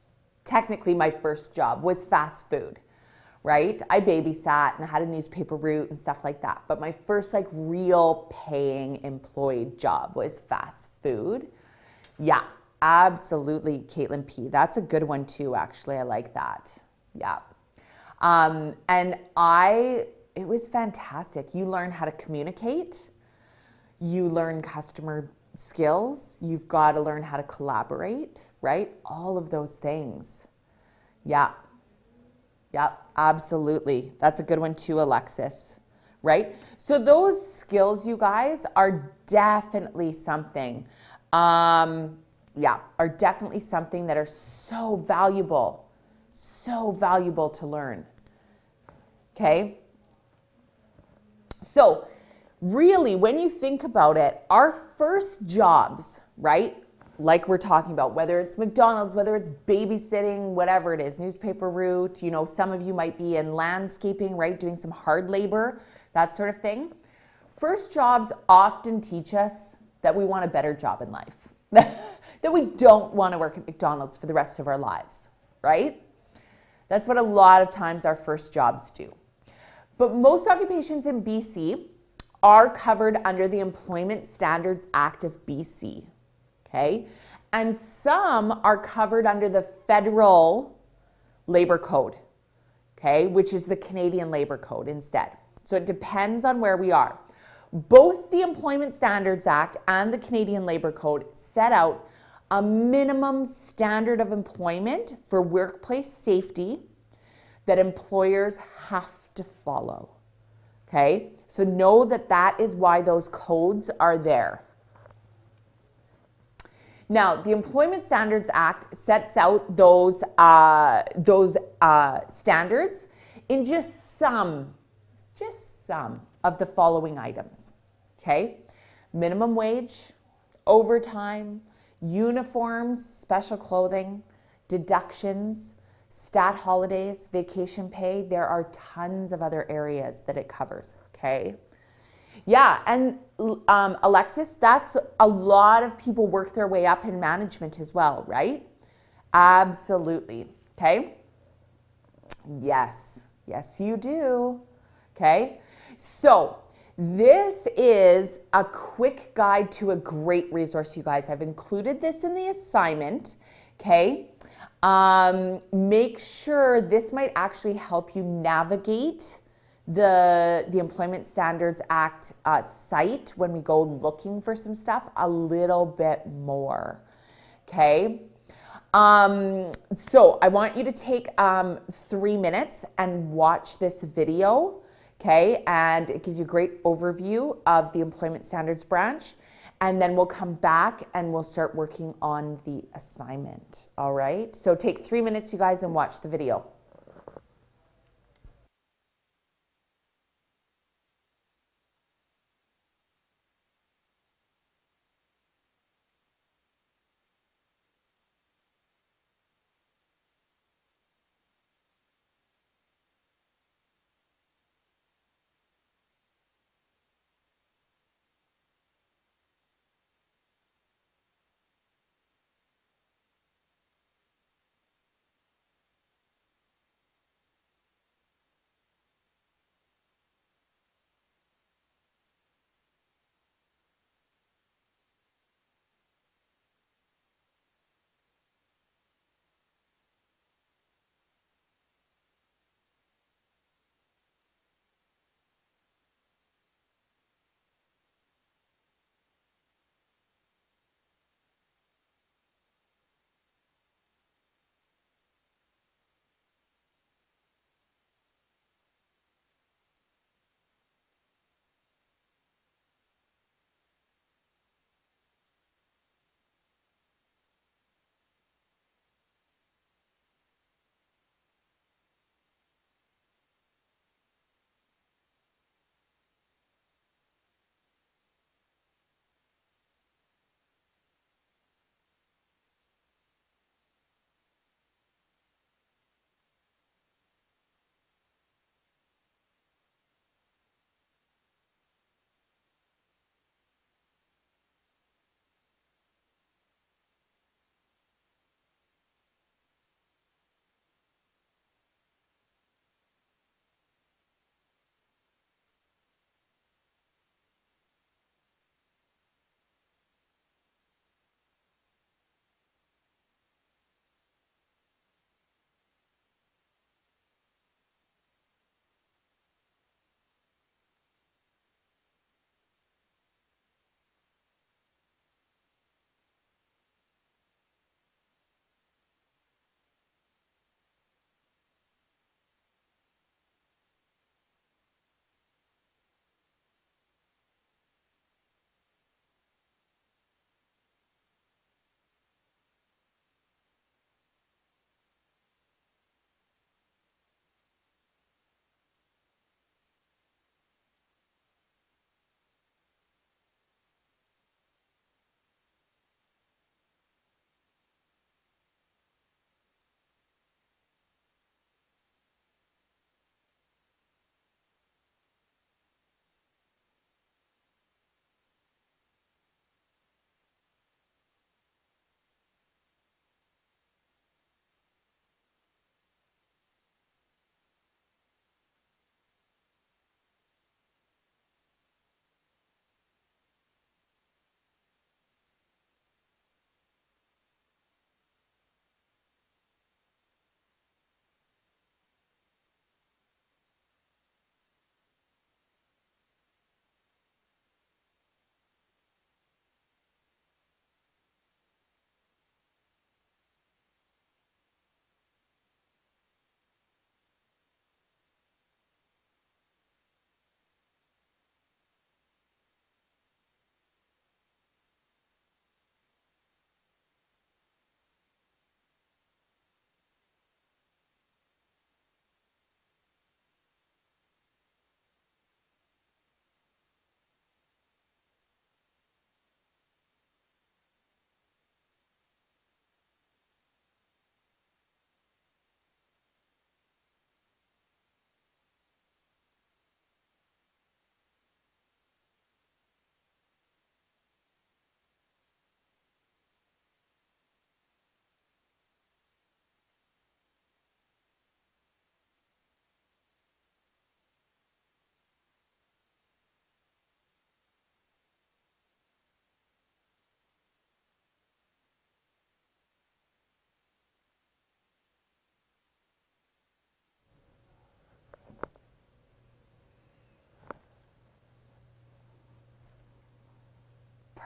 technically my first job was fast food, right? I babysat and I had a newspaper route and stuff like that. But my first, like, real paying employed job was fast food. Yeah, absolutely, Caitlin P. That's a good one too, actually. I like that. Yeah. It was fantastic. You learn how to communicate. You learn customer skills. You've got to learn how to collaborate, right? All of those things. Yeah. Yeah, absolutely. That's a good one too, Alexis, right? So those skills, you guys, are definitely something, are definitely something that are so valuable to learn. Okay? So really, when you think about it, our first jobs, right? Like we're talking about, whether it's McDonald's, whether it's babysitting, whatever it is, newspaper route, some of you might be in landscaping, right? Doing some hard labor, that sort of thing. First jobs often teach us that we want a better job in life, that we don't want to work at McDonald's for the rest of our lives, right? That's what a lot of times our first jobs do. But most occupations in BC are covered under the Employment Standards Act of BC, okay? And some are covered under the Federal Labor Code, okay, which is the Canadian Labor Code instead. So it depends on where we are. Both the Employment Standards Act and the Canadian Labor Code set out a minimum standard of employment for workplace safety that employers have to follow. Okay, so know that that is why those codes are there. Now, the Employment Standards Act sets out those standards in just some of the following items. Okay, minimum wage, overtime, uniforms, special clothing, deductions, stat holidays, vacation pay. There are tons of other areas that it covers, okay? Yeah, and Alexis, that's a lot of people work their way up in management as well, right? Absolutely, okay? Yes, yes you do, okay? So this is a quick guide to a great resource, you guys. I've included this in the assignment, okay? Make sure this might actually help you navigate the Employment Standards Act site when we go looking for some stuff a little bit more, okay? So I want you to take 3 minutes and watch this video, okay? And it gives you a great overview of the Employment Standards Branch. And then we'll come back and we'll start working on the assignment, all right? So take 3 minutes, you guys, and watch the video.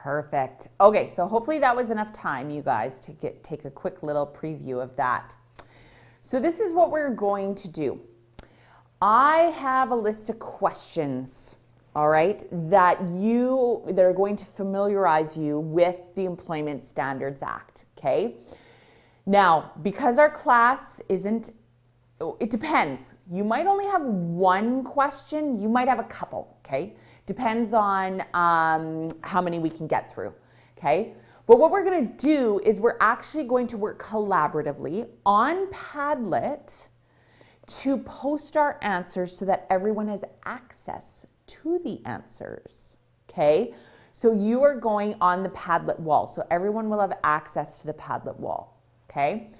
Perfect. Okay, so hopefully that was enough time, you guys, to take a quick little preview of that. So this is what we're going to do. I have a list of questions, all right, that are going to familiarize you with the Employment Standards Act, okay? Now, because our class isn't, it depends. You might only have one question, you might have a couple, okay? Depends on how many we can get through, okay? But what we're gonna do is we're actually going to work collaboratively on Padlet to post our answers so that everyone has access to the answers, okay? So you are going on the Padlet wall, so everyone will have access to the Padlet wall, okay?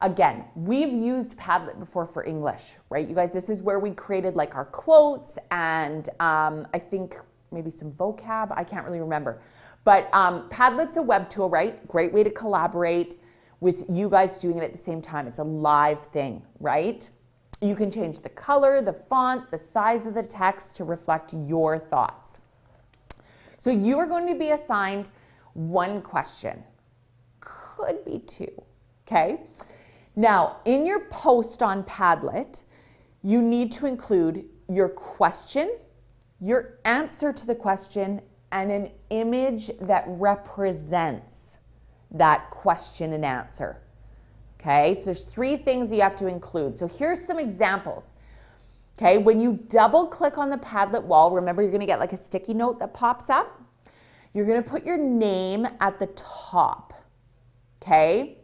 Again, we've used Padlet before for English, right? You guys, this is where we created like our quotes and I think maybe some vocab, I can't really remember. But Padlet's a web tool, right? Great way to collaborate with you guys doing it at the same time. It's a live thing, right? You can change the color, the font, the size of the text to reflect your thoughts. So you are going to be assigned one question, could be two, okay? Now, in your post on Padlet, you need to include your question, your answer to the question, and an image that represents that question and answer. Okay, so there's three things you have to include. So here's some examples. Okay, when you double click on the Padlet wall, remember you're gonna get like a sticky note that pops up. You're gonna put your name at the top, okay?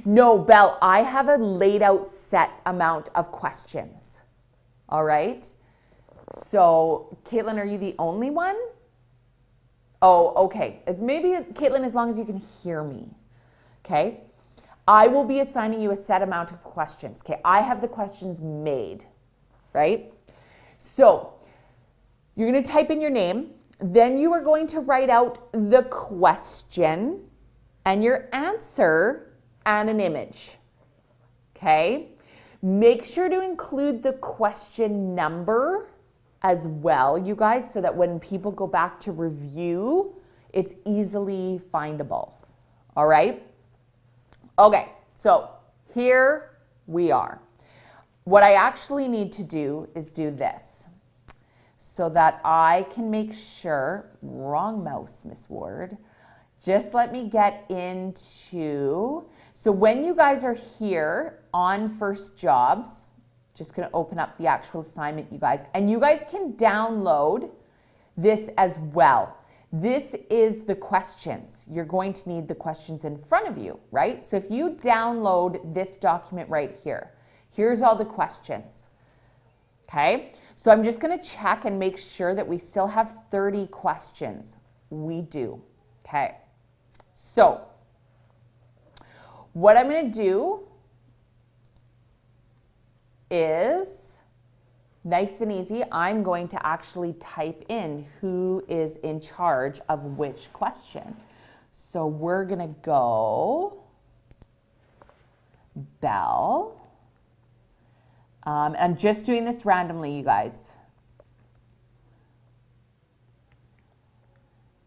No, Belle, I have a laid out set amount of questions, all right? So, Caitlin, are you the only one? Oh, okay. Maybe, Caitlin, as long as you can hear me, okay? I will be assigning you a set amount of questions, okay? I have the questions made, right? So, you're gonna type in your name, then you are going to write out the question and your answer and an image, okay? Make sure to include the question number as well, you guys, so that when people go back to review, it's easily findable, all right? Okay, so here we are. What I actually need to do is do this so that I can make sure, wrong mouse, Miss Ward, just let me get into, so when you guys are here on First Jobs, just gonna open up the actual assignment, you guys, and you guys can download this as well. This is the questions. You're going to need the questions in front of you, right? So if you download this document right here, here's all the questions, okay? So I'm just gonna check and make sure that we still have 30 questions. We do, okay? So what I'm gonna do is, nice and easy, I'm going to actually type in who is in charge of which question. So we're gonna go Belle. I'm just doing this randomly, you guys.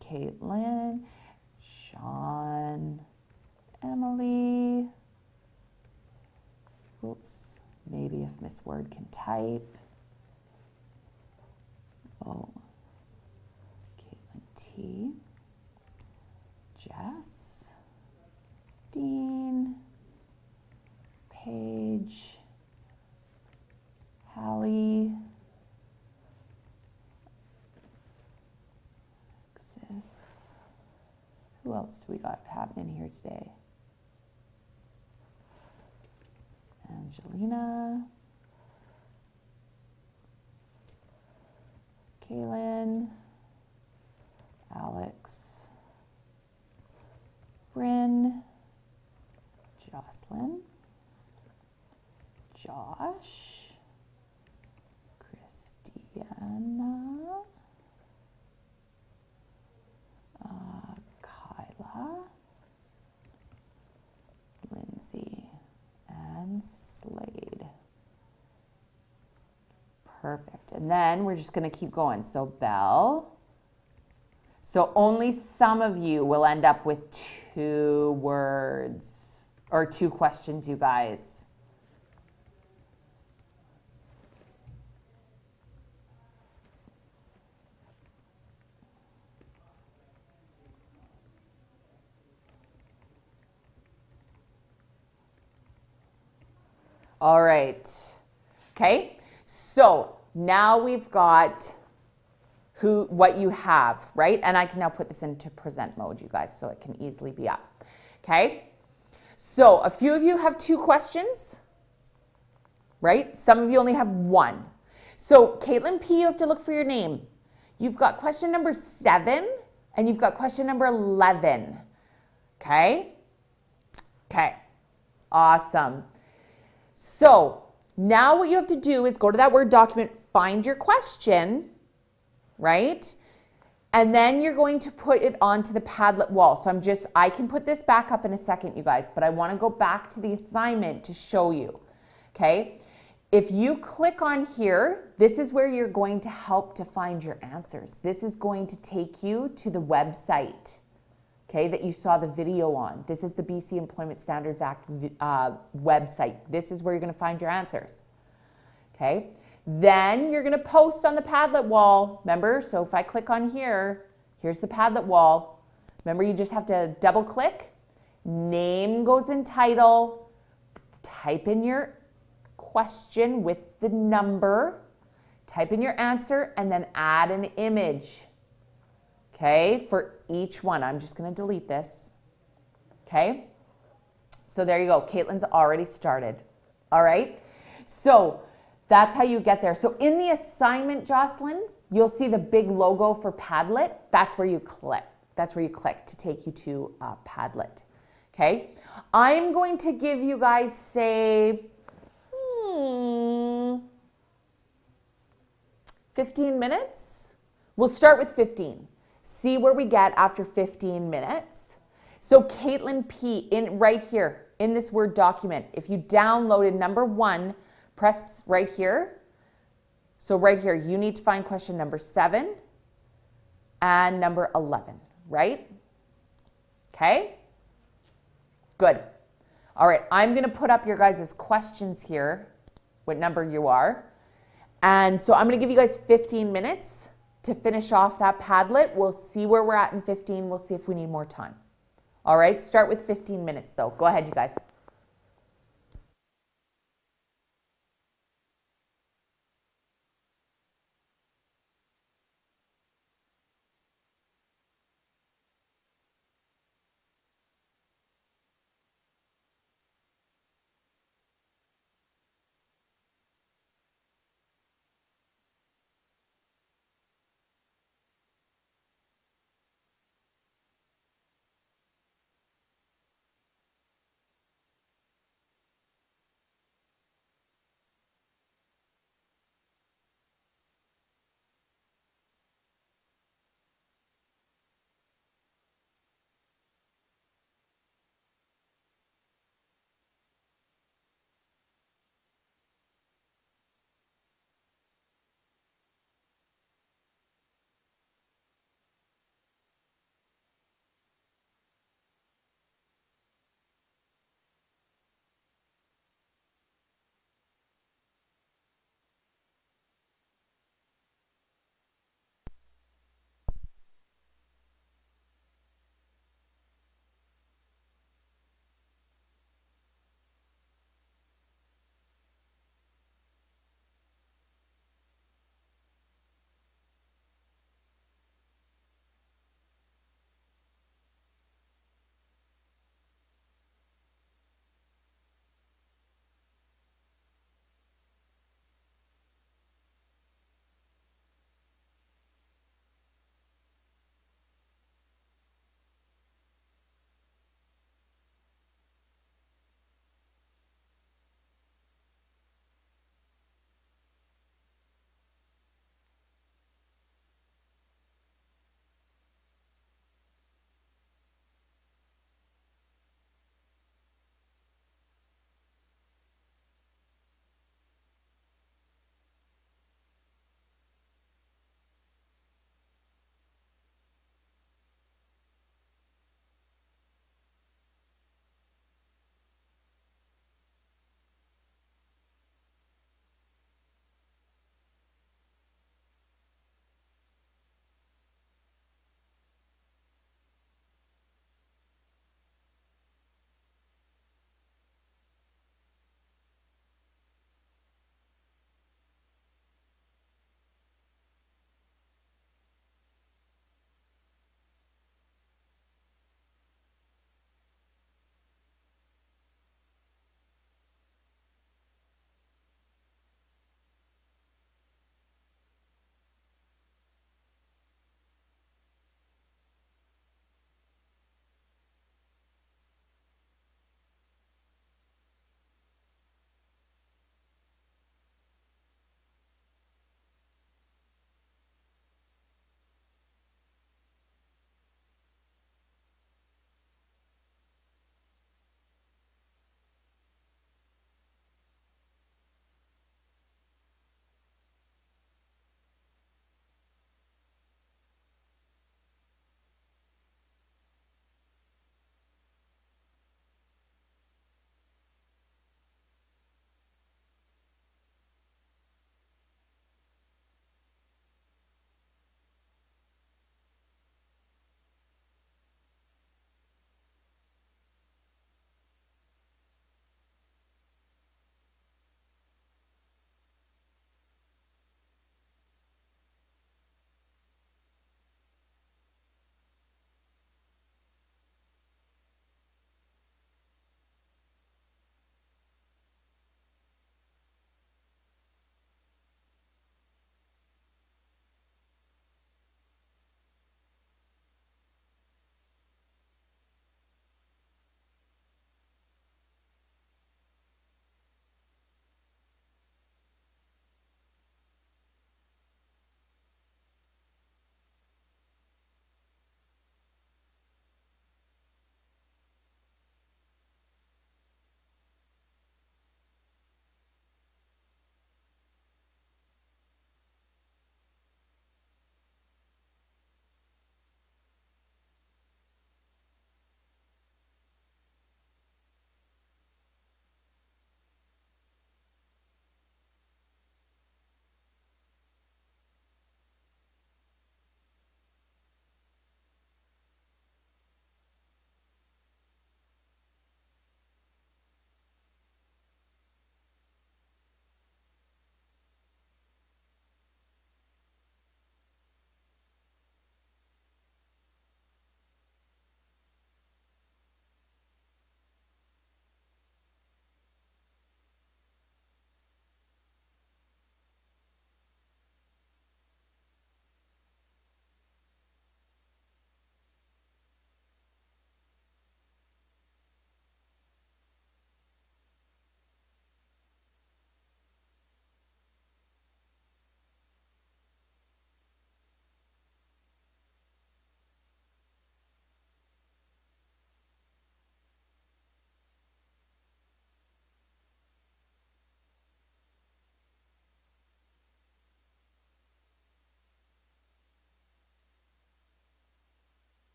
Caitlin, Sean, Emily. Oops, maybe if Miss Word can type. Oh, Caitlin T, Jess, Dean, Paige, Hallie, Alexis. Who else do we got happening here today? Angelina, Kaylin, Alex, Bryn, Jocelyn, Josh, Christiana, Kyla, Lindsay, and Slade. Perfect. And then we're just going to keep going. So Belle. So only some of you will end up with 2 words or 2 questions, you guys. All right. Okay. So now we've got what you have, right? And I can now put this into present mode, you guys, so it can easily be up. Okay. So a few of you have 2 questions, right? Some of you only have 1. So Caitlin P, you have to look for your name. You've got question number 7 and you've got question number 11. Okay. Okay. Awesome. So now what you have to do is go to that Word document, find your question, right? And then you're going to put it onto the Padlet wall. So I can put this back up in a second, you guys, but I want to go back to the assignment to show you, okay? If you click on here, this is where you're going to help to find your answers. This is going to take you to the website, okay, that you saw the video on. This is the BC Employment Standards Act website. This is where you're going to find your answers, okay? Then you're going to post on the Padlet wall, remember? So if I click on here, here's the Padlet wall. Remember, you just have to double click. Name goes in title. Type in your question with the number. Type in your answer and then add an image, okay, for each one. I'm just going to delete this, okay? So there you go. Caitlin's already started, all right? So that's how you get there. So in the assignment, Jocelyn, you'll see the big logo for Padlet. That's where you click. That's where you click to take you to Padlet. Okay. I'm going to give you guys, say, 15 minutes. We'll start with 15. See where we get after 15 minutes. So Caitlin P, right here in this Word document, if you downloaded number 1, press right here. So right here, you need to find question number 7 and number 11, right? Okay? Good. All right, I'm going to put up your guys' questions here, what number you are. And so I'm going to give you guys 15 minutes to finish off that Padlet. We'll see where we're at in 15. We'll see if we need more time. All right, start with 15 minutes though. Go ahead, you guys.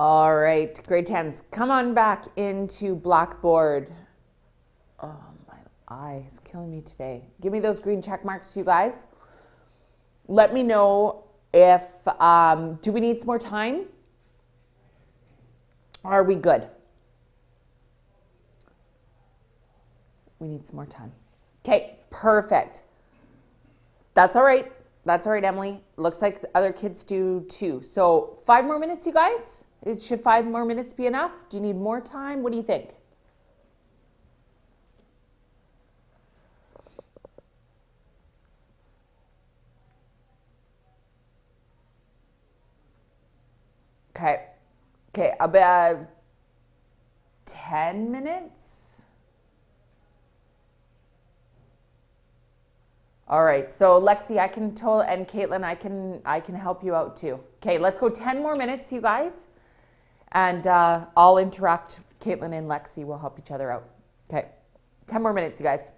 All right, grade 10s, come on back into Blackboard. Oh, my eye is killing me today. Give me those green check marks, you guys. Let me know if, do we need some more time? Are we good? We need some more time. Okay, perfect. That's all right. That's all right, Emily. Looks like other kids do too. So 5 more minutes, you guys? Should 5 more minutes be enough? Do you need more time? What do you think? Okay. Okay, about 10 minutes. All right, so Lexi, I can tell, and Caitlin, I can help you out too. Okay, let's go 10 more minutes, you guys, and I'll interact. Caitlin and Lexi will help each other out. Okay, 10 more minutes, you guys.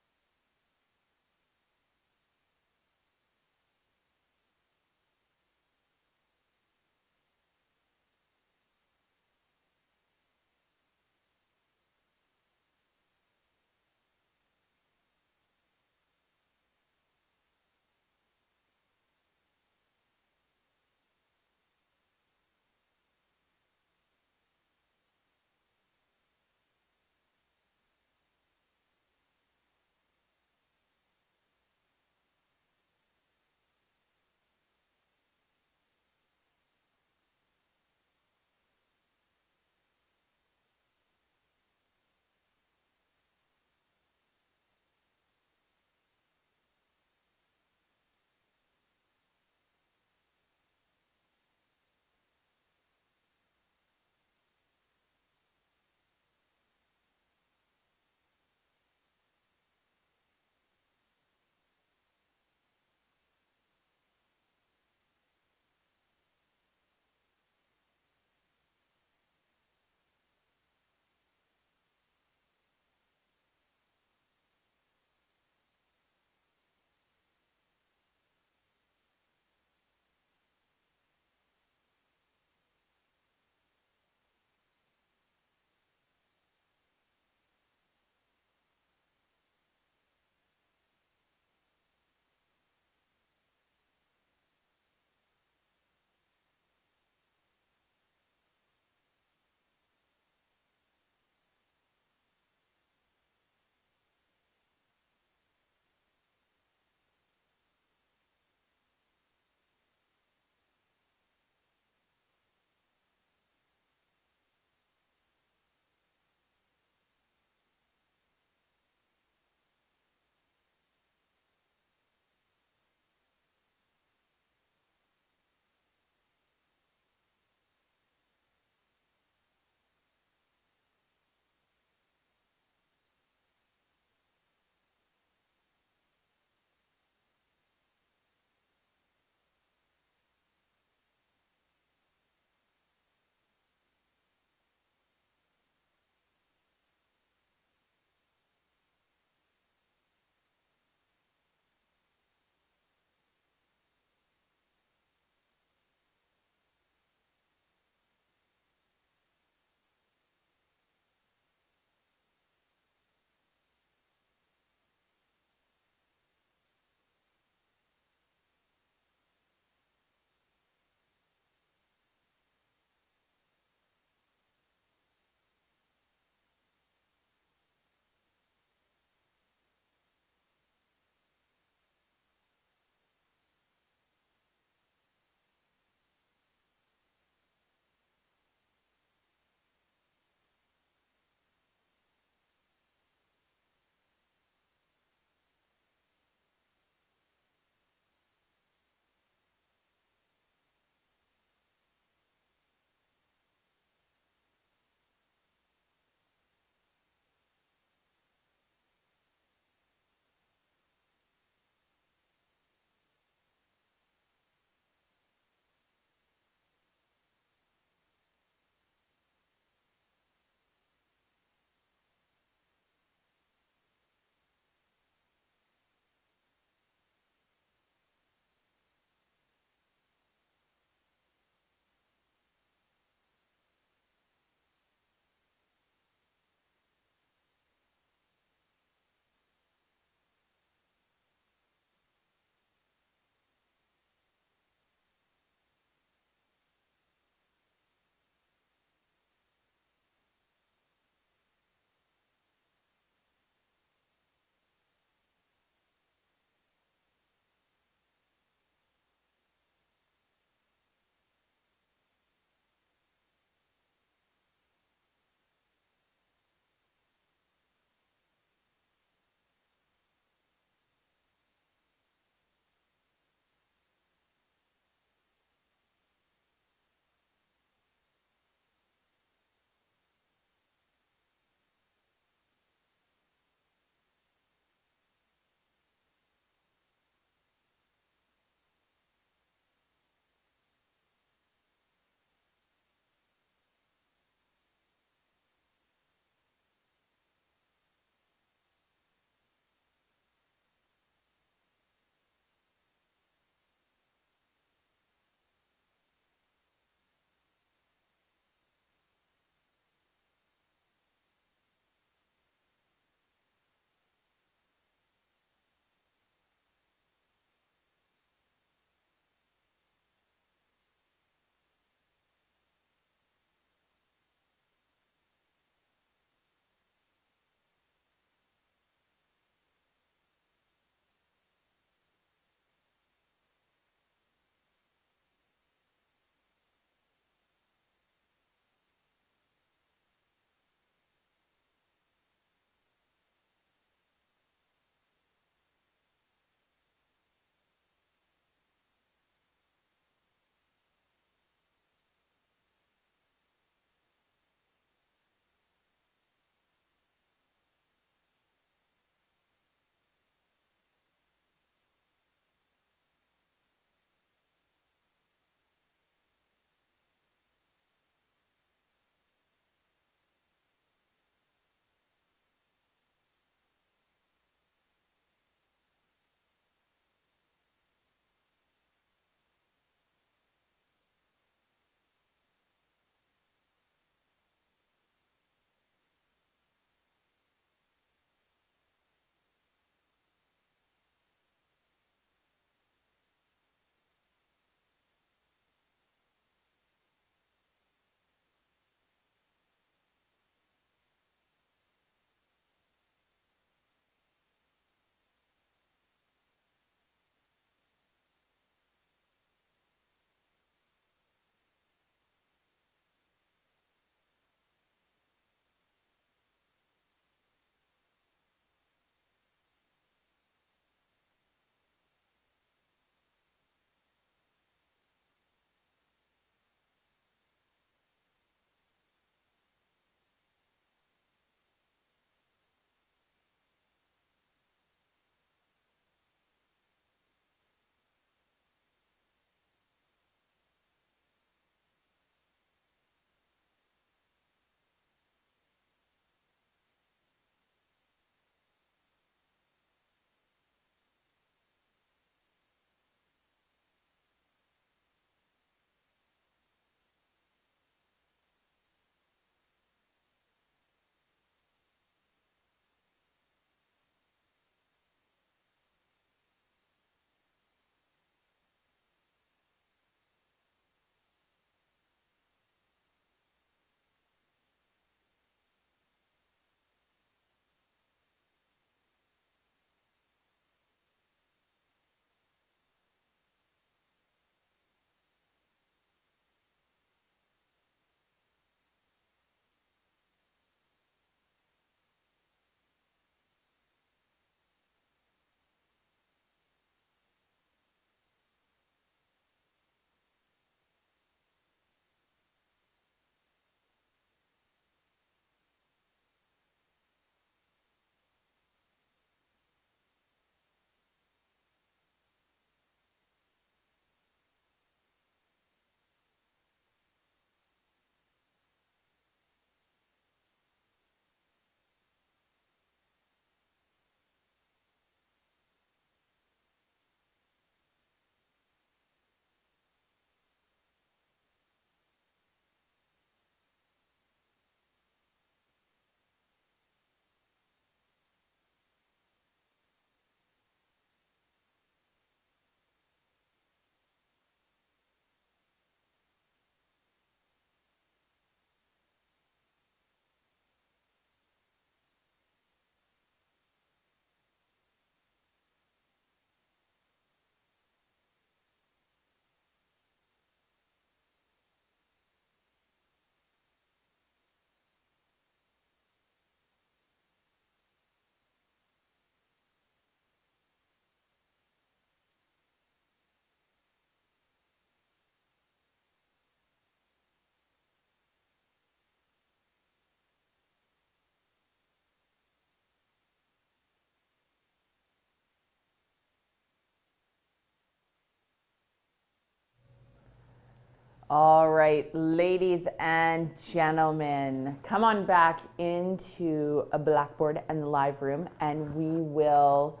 All right, ladies and gentlemen, come on back into a Blackboard and the live room, and we will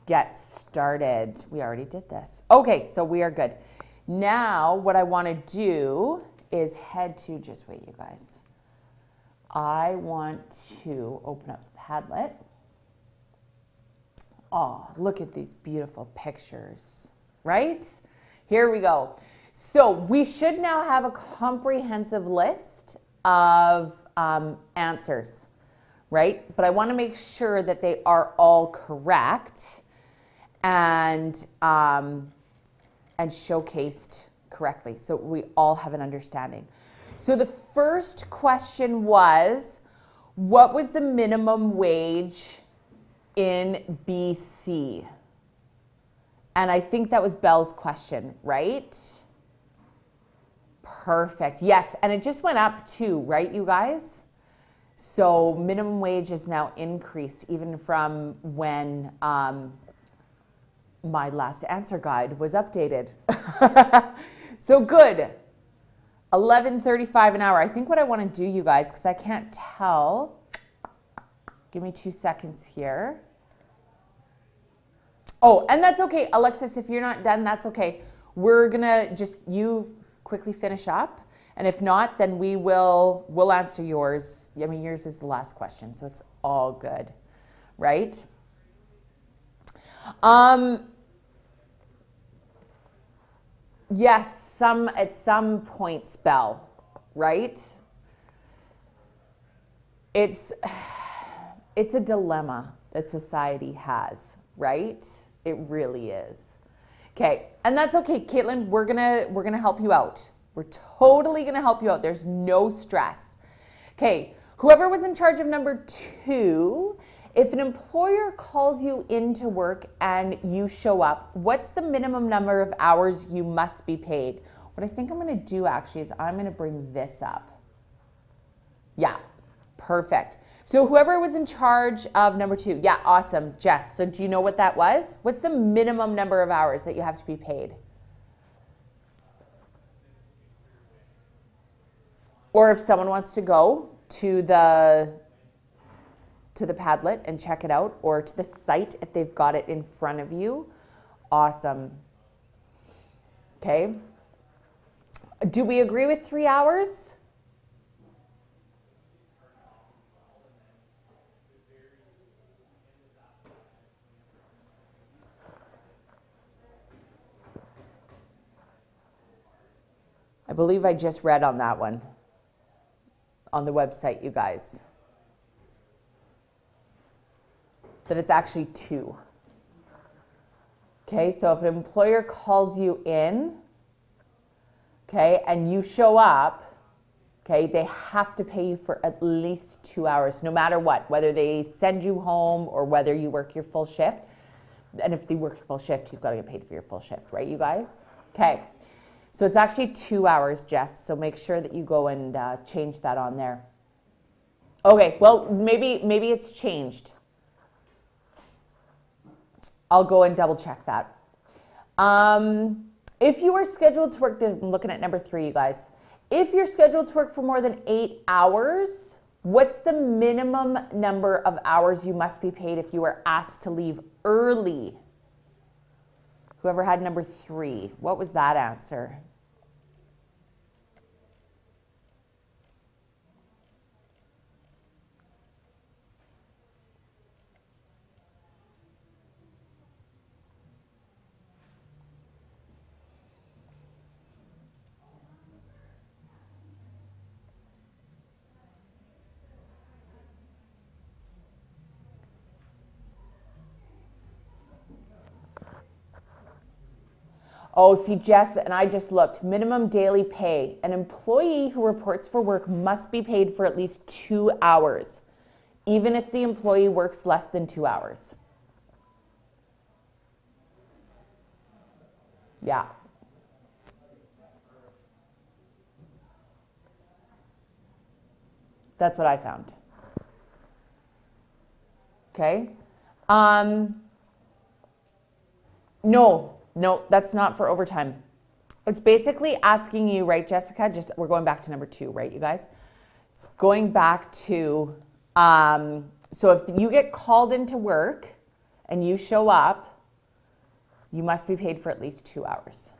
get started. We already did this. Okay, so we are good. Now, what I want to do is head to, just wait, you guys. I want to open up Padlet. Oh, look at these beautiful pictures, right? Here we go. So we should now have a comprehensive list of answers, right? But I want to make sure that they are all correct and showcased correctly, so we all have an understanding. So the first question was, what was the minimum wage in BC? And I think that was Belle's question, right? Perfect. Yes, and it just went up too, right, you guys? So minimum wage is now increased even from when my last answer guide was updated. So good. $11.35 an hour. I think what I want to do, you guys, because I can't tell. Give me 2 seconds here. Oh, and that's okay, Alexis, if you're not done, that's okay. We're gonna just, you quickly finish up. And if not, then we'll answer yours. I mean, yours is the last question, so it's all good, right? Yes, at some points, Belle, right? It's a dilemma that society has, right? It really is. Okay, and that's okay, Caitlin. We're gonna help you out. We're totally gonna help you out. There's no stress. Okay, whoever was in charge of number 2, if an employer calls you into work and you show up, what's the minimum number of hours you must be paid? What I think I'm gonna do actually is I'm gonna bring this up. Yeah, perfect. So whoever was in charge of number 2, yeah, awesome, Jess. So do you know what that was? What's the minimum number of hours that you have to be paid? Or if someone wants to go to the Padlet and check it out, or to the site if they've got it in front of you, awesome. Okay. Do we agree with 3 hours? I believe I just read on that one, on the website, you guys, that it's actually 2. Okay, so if an employer calls you in, okay, and you show up, okay, they have to pay you for at least 2 hours, no matter what, whether they send you home or whether you work your full shift. And if you work your full shift, you've got to get paid for your full shift, right, you guys? Okay. So it's actually 2 hours, Jess, so make sure that you go and change that on there. Okay, well, maybe it's changed. I'll go and double check that. If you are scheduled to work, I'm looking at number 3, you guys. If you're scheduled to work for more than 8 hours, what's the minimum number of hours you must be paid if you are asked to leave early? Whoever had number 3, what was that answer? Oh, see, Jess, and I just looked. Minimum daily pay. An employee who reports for work must be paid for at least 2 hours, even if the employee works less than 2 hours. Yeah. That's what I found. Okay. No, that's not for overtime. It's basically asking you, right, Jessica? Just we're going back to number 2, right, you guys? It's going back to, so if you get called into work and you show up, you must be paid for at least 2 hours.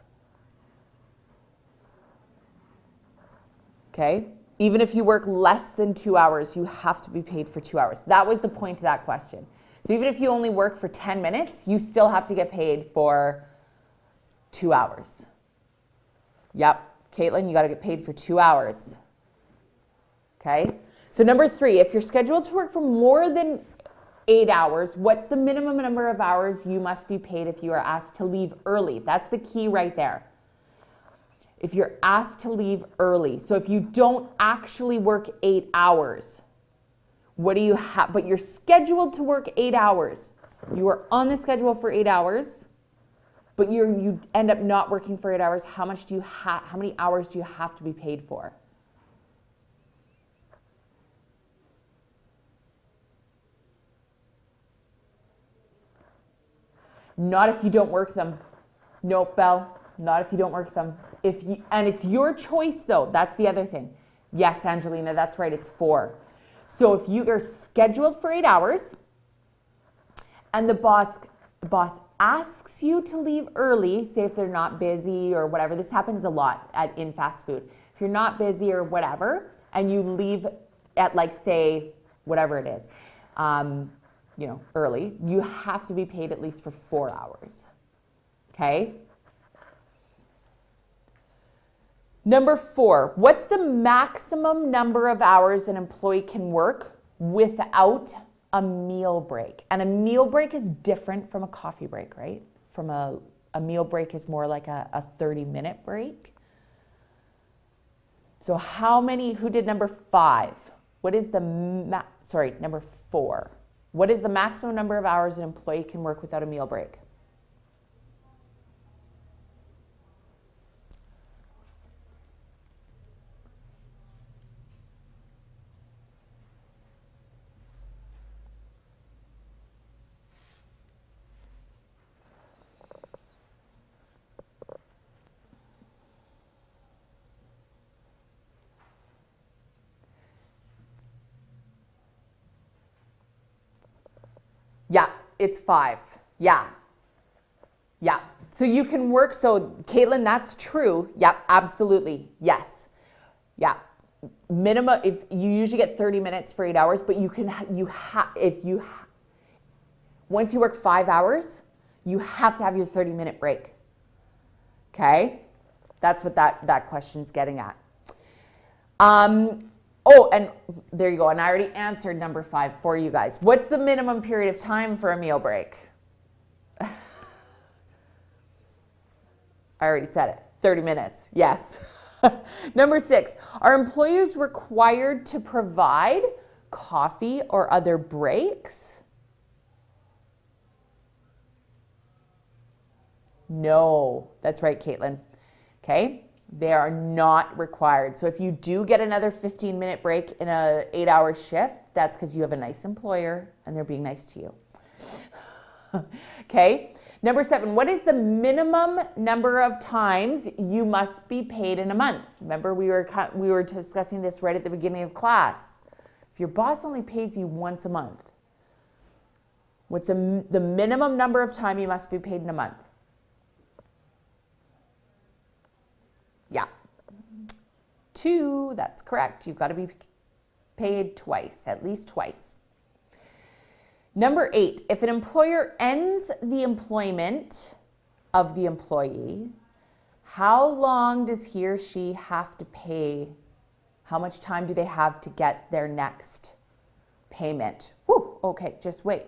Okay? Even if you work less than 2 hours, you have to be paid for 2 hours. That was the point of that question. So even if you only work for 10 minutes, you still have to get paid for 2 hours. Yep. Caitlin, you got to get paid for 2 hours. Okay? So number 3, if you're scheduled to work for more than 8 hours, what's the minimum number of hours you must be paid if you are asked to leave early? That's the key right there. If you're asked to leave early. So if you don't actually work 8 hours, what do you have? But you're scheduled to work 8 hours. You are on the schedule for 8 hours, but you end up not working for 8 hours. How many hours do you have to be paid for? Not if you don't work them. Nope, Belle. Not if you don't work them. And it's your choice, though. That's the other thing. Yes, Angelina, that's right. It's 4. So if you are scheduled for 8 hours and the boss asks you to leave early, say if they're not busy or whatever, this happens a lot in fast food. If you're not busy or whatever, and you leave at like, say, whatever it is, early, you have to be paid at least for 4 hours. Okay? Number 4, what's the maximum number of hours an employee can work without a meal break? And a meal break is different from a coffee break, right? From a meal break is more like a 30-minute break. So who did number 5? What is number 4. What is the maximum number of hours an employee can work without a meal break? Yeah, it's 5. Yeah. Yeah. So you can work. So Caitlin, that's true. Yep, absolutely. Yes. Yeah. Minimum, if you usually get 30 minutes for 8 hours, but once you work 5 hours, you have to have your 30-minute break. Okay? That's what that question's getting at. Oh, and there you go. And I already answered number 5 for you guys. What's the minimum period of time for a meal break? I already said it. 30 minutes. Yes. Number 6, are employers required to provide coffee or other breaks? No. That's right, Caitlin. Okay? They are not required. So if you do get another 15-minute break in an 8-hour shift, that's because you have a nice employer and they're being nice to you. Okay. Number 7, what is the minimum number of times you must be paid in a month? Remember, we were discussing this right at the beginning of class. If your boss only pays you once a month, what's the minimum number of time you must be paid in a month? Yeah. 2, that's correct. You've got to be paid twice, at least twice. Number 8, if an employer ends the employment of the employee, how long does he or she have to pay? How much time do they have to get their next payment? Whew, okay, just wait.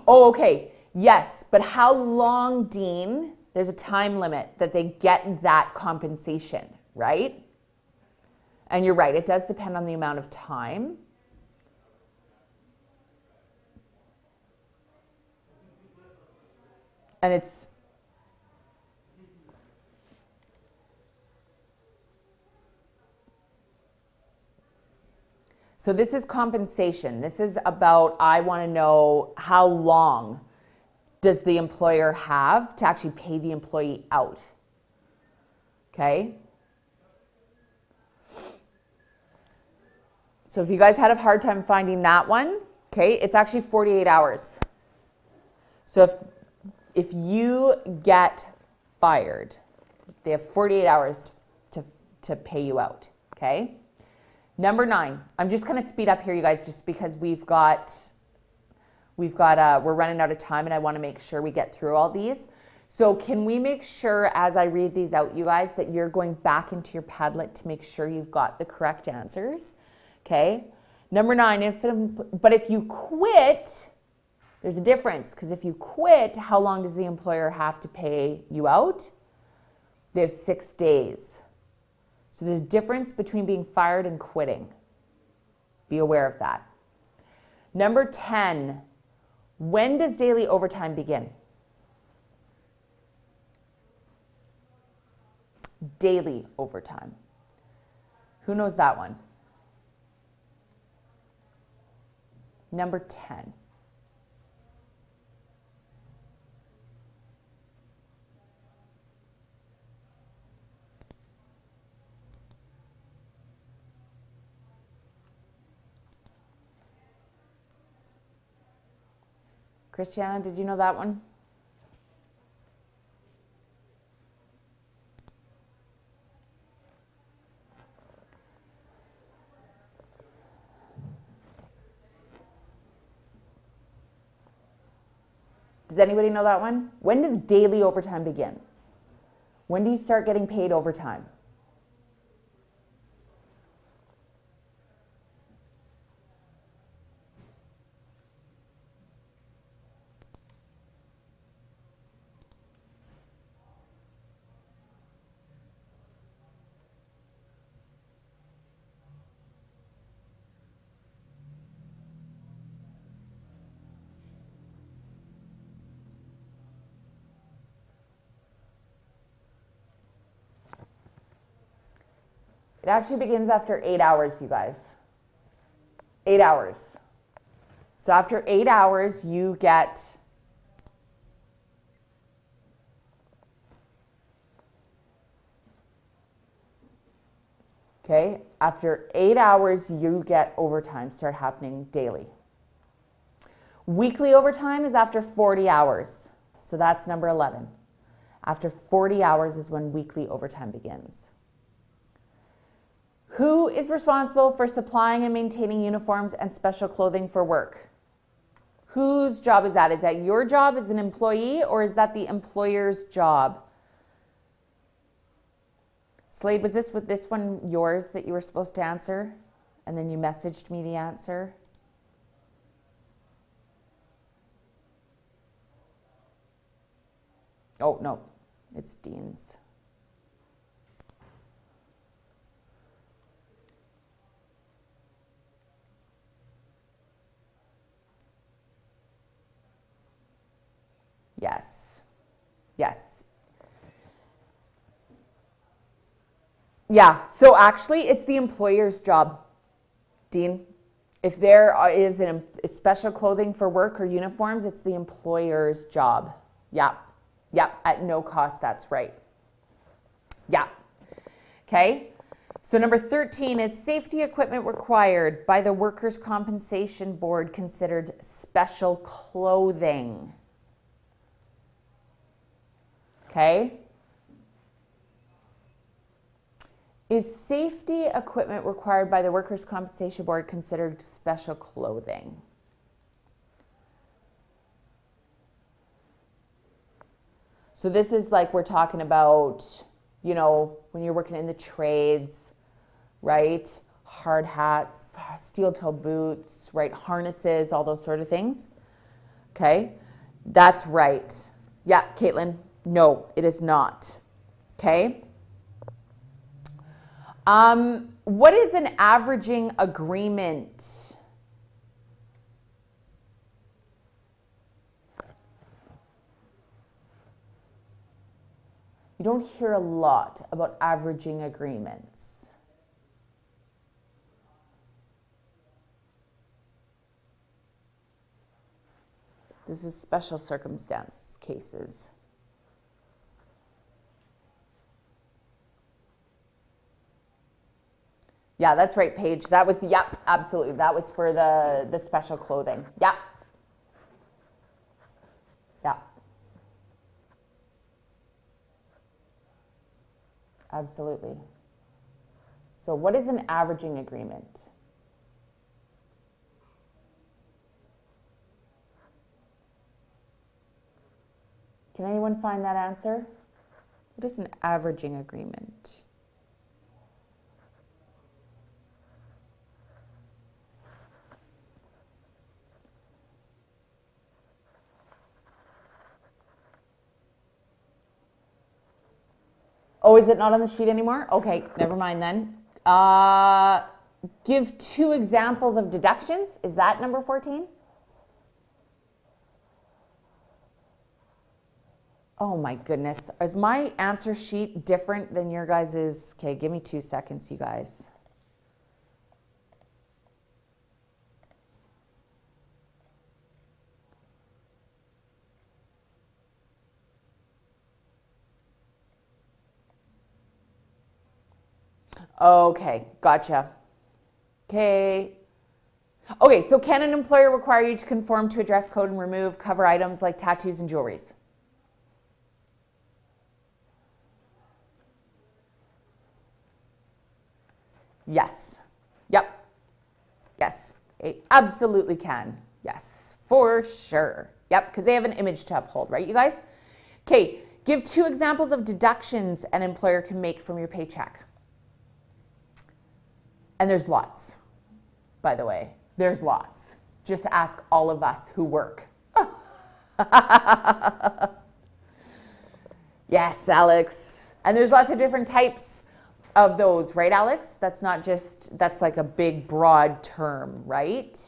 Oh, okay. Yes, but how long, Dean? There's a time limit that they get that compensation, right? And you're right, it does depend on the amount of time. And it's So this is compensation. This is about, I want to know how long does the employer have to actually pay the employee out. Okay? So if you guys had a hard time finding that one, okay, it's actually 48 hours. So if you get fired, they have 48 hours to pay you out, okay? Number 9, I'm just going to speed up here, you guys, just because we're running out of time and I want to make sure we get through all these. So can we make sure as I read these out, you guys, that you're going back into your Padlet to make sure you've got the correct answers, okay? Number 9, but if you quit, there's a difference, because if you quit, how long does the employer have to pay you out? They have 6 days. So there's a difference between being fired and quitting. Be aware of that. Number 10, when does daily overtime begin? Daily overtime. Who knows that one? Number 10. Christiana, did you know that one? Does anybody know that one? When does daily overtime begin? When do you start getting paid overtime? It actually begins after 8 hours, you guys. 8 hours. So after 8 hours, you get okay, after 8 hours, you get overtime start happening daily. Weekly overtime is after 40 hours. So that's number 11. After 40 hours is when weekly overtime begins. Who is responsible for supplying and maintaining uniforms and special clothing for work? Whose job is that? Is that your job as an employee, or is that the employer's job? Slade, was this with this one yours that you were supposed to answer? And then you messaged me the answer? Oh, no, it's Dean's. Yes. Yes. Yeah, so actually it's the employer's job, Dean. If there is a special clothing for work or uniforms, it's the employer's job. Yeah. Yeah, at no cost, that's right. Yeah. Okay. So number 13 is safety equipment required by the Workers' Compensation Board considered special clothing. Okay. Is safety equipment required by the Workers' Compensation Board considered special clothing? So this is like we're talking about, you know, when you're working in the trades, right? Hard hats, steel toe boots, right? Harnesses, all those sort of things. Okay, that's right. Yeah, Caitlin. No, it is not. Okay. What is an averaging agreement? You don't hear a lot about averaging agreements. This is special circumstance cases. Yeah, that's right, Paige. That was, yep, absolutely. That was for the special clothing. Yep. Yeah. Absolutely. So what is an averaging agreement? Can anyone find that answer? What is an averaging agreement? Oh, is it not on the sheet anymore? Okay, never mind then. Give 2 examples of deductions. Is that number 14? Oh my goodness. Is my answer sheet different than your guys's? Okay, give me 2 seconds, you guys. Okay, gotcha. Okay. Okay, so can an employer require you to conform to a dress code and remove cover items like tattoos and jewelries? Yes. Yep. Yes. It absolutely can. Yes, for sure. Yep, because they have an image to uphold, right, you guys? Okay, give 2 examples of deductions an employer can make from your paycheck. And there's lots, by the way. There's lots. Just ask all of us who work. Yes, Alex. And there's lots of different types of those, right, Alex? That's not just, that's like a big, broad term, right?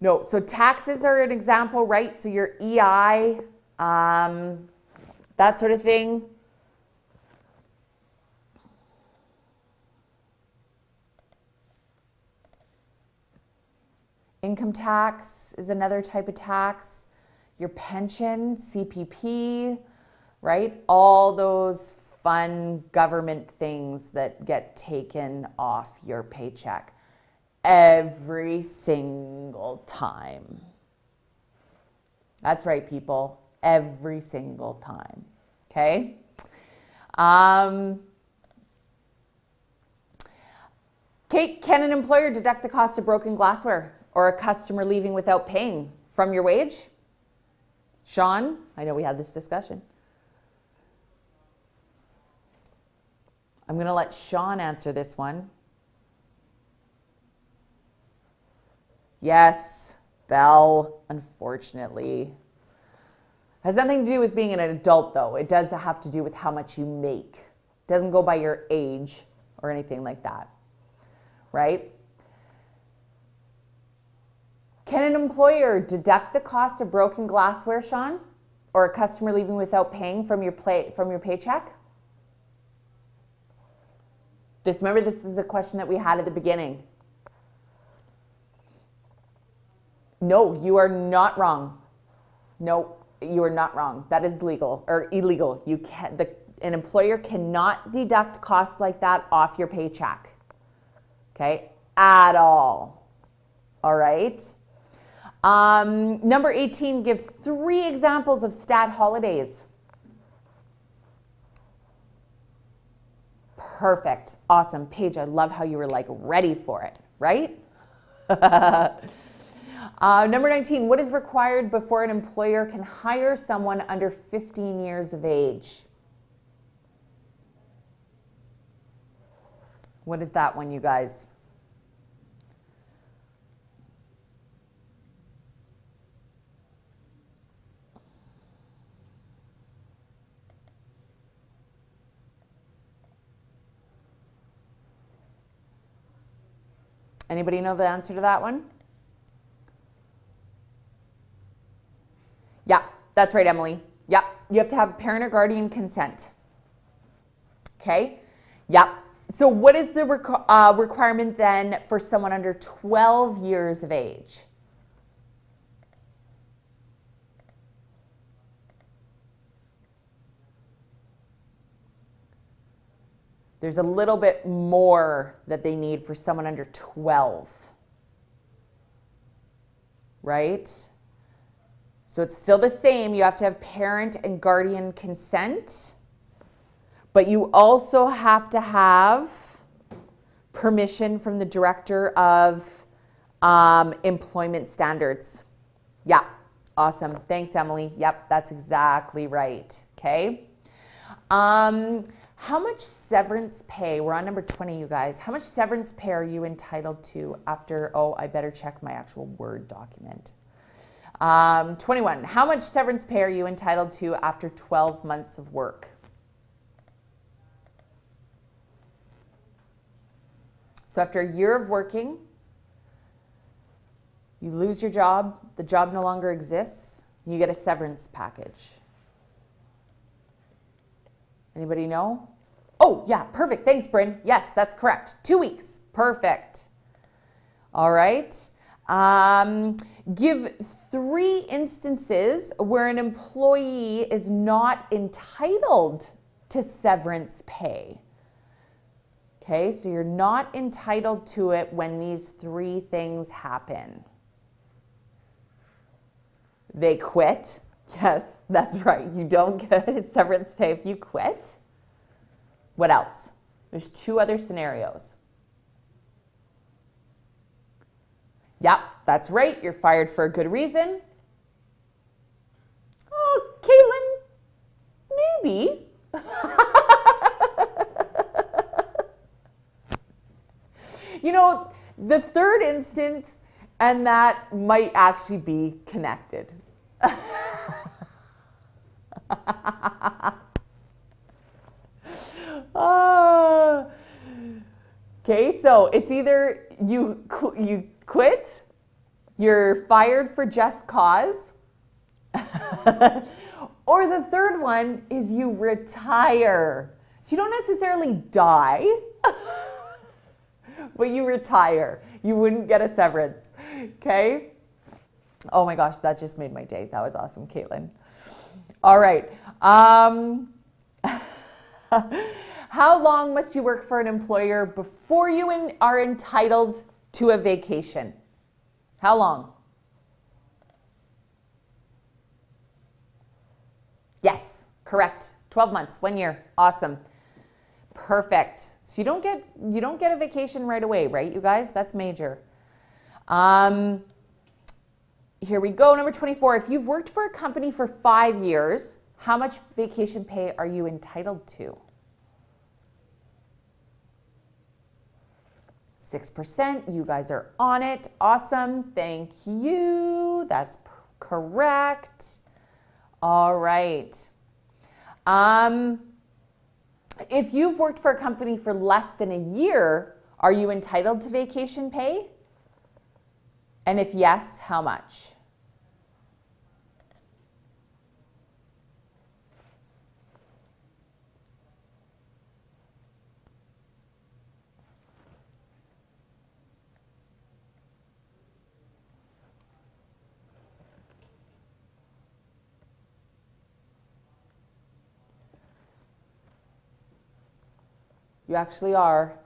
No, so taxes are an example, right? So your EI, that sort of thing. Income tax is another type of tax. Your pension, CPP, right? All those fun government things that get taken off your paycheck every single time. That's right, people. Every single time. Okay? Kate, can an employer deduct the cost of broken glassware or a customer leaving without paying from your wage? Sean, I know we had this discussion. I'm going to let Sean answer this one. Yes, Belle, unfortunately. Has nothing to do with being an adult, though. It does have to do with how much you make. It doesn't go by your age or anything like that, right? Can an employer deduct the cost of broken glassware, Sean, or a customer leaving without paying from your paycheck? Remember, this is a question that we had at the beginning. No, you are not wrong. No, you are not wrong. That is legal or illegal. You can't. An employer cannot deduct costs like that off your paycheck. Okay, at all. All right. Number 18, give 3 examples of stat holidays. Perfect. Awesome. Paige, I love how you were like ready for it, right? Number 19, what is required before an employer can hire someone under 15 years of age? What is that one, you guys? Anybody know the answer to that one? Yeah, that's right, Emily. Yeah, you have to have parent or guardian consent. Okay? Yeah, So what is the requirement then for someone under 12 years of age? There's a little bit more that they need for someone under 12, right? So it's still the same. You have to have parent and guardian consent, but you also have to have permission from the director of employment standards. Yeah, awesome. Thanks, Emily. Yep, that's exactly right. Okay. How much severance pay, we're on number 20, you guys. How much severance pay are you entitled to after, oh, I better check my actual Word document. 21, how much severance pay are you entitled to after 12 months of work? So after a year of working, you lose your job, the job no longer exists, you get a severance package. Anybody know? Oh, yeah, perfect. Thanks, Bryn. Yes, that's correct. 2 weeks. Perfect. All right. Give 3 instances where an employee is not entitled to severance pay. Okay, so you're not entitled to it when these 3 things happen. They quit. Yes, that's right. You don't get severance pay if you quit. What else? There's 2 other scenarios. Yep, that's right. You're fired for a good reason. Oh, Caitlin, maybe. You know, the 3rd instance and that might actually be connected. Okay, so it's either you quit, you're fired for just cause, or the 3rd one is you retire. So you don't necessarily die, but you retire. You wouldn't get a severance, okay? Oh my gosh, that just made my day. That was awesome, Caitlin. All right. How long must you work for an employer before you are entitled to a vacation? How long? Yes, correct. 12 months, 1 year. Awesome. Perfect. So you don't get a vacation right away, right, you guys? That's major. Here we go, number 24. If you've worked for a company for 5 years, how much vacation pay are you entitled to? 6%. You guys are on it. Awesome. Thank you. That's correct. All right. If you've worked for a company for less than a year, are you entitled to vacation pay? And if yes, how much? You actually are.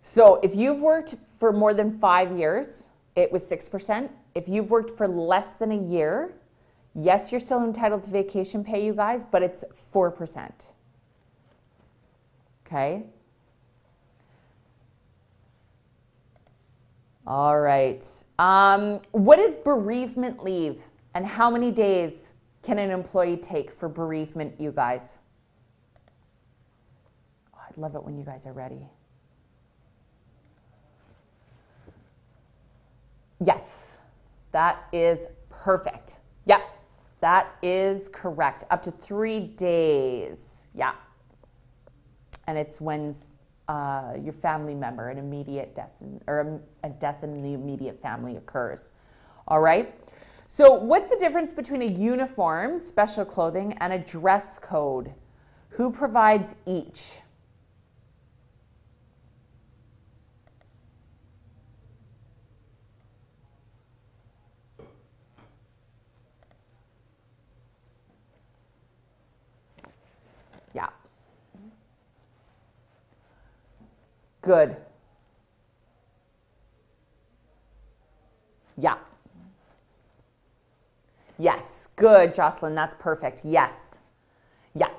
So if you've worked for more than 5 years, it was 6%. If you've worked for less than a year, yes, you're still entitled to vacation pay, you guys, but it's 4%. Okay? All right. What is bereavement leave, and how many days can an employee take for bereavement, you guys? Oh, I'd love it when you guys are ready. Yes, that is perfect. Yep, that is correct. Up to 3 days. Yeah. And it's when your family member, an immediate death, or a death in the immediate family occurs. All right. So what's the difference between a uniform, special clothing, and a dress code Who provides each? Yeah. Good. Yeah. Yes. Good, Jocelyn. That's perfect. Yes. Yeah.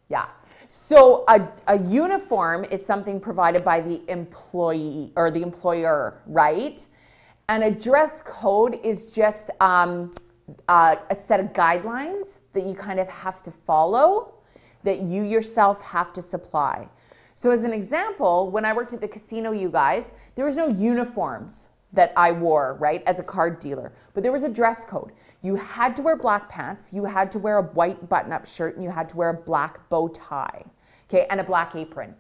Yeah. So a uniform is something provided by the employee or the employer, right? And a dress code is just a set of guidelines that you kind of have to follow, that you yourself have to supply. So as an example, when I worked at the casino, you guys, there was no uniforms that I wore, right, as a card dealer, but there was a dress code. You had to wear black pants, you had to wear a white button-up shirt, and you had to wear a black bow tie, okay, and a black apron.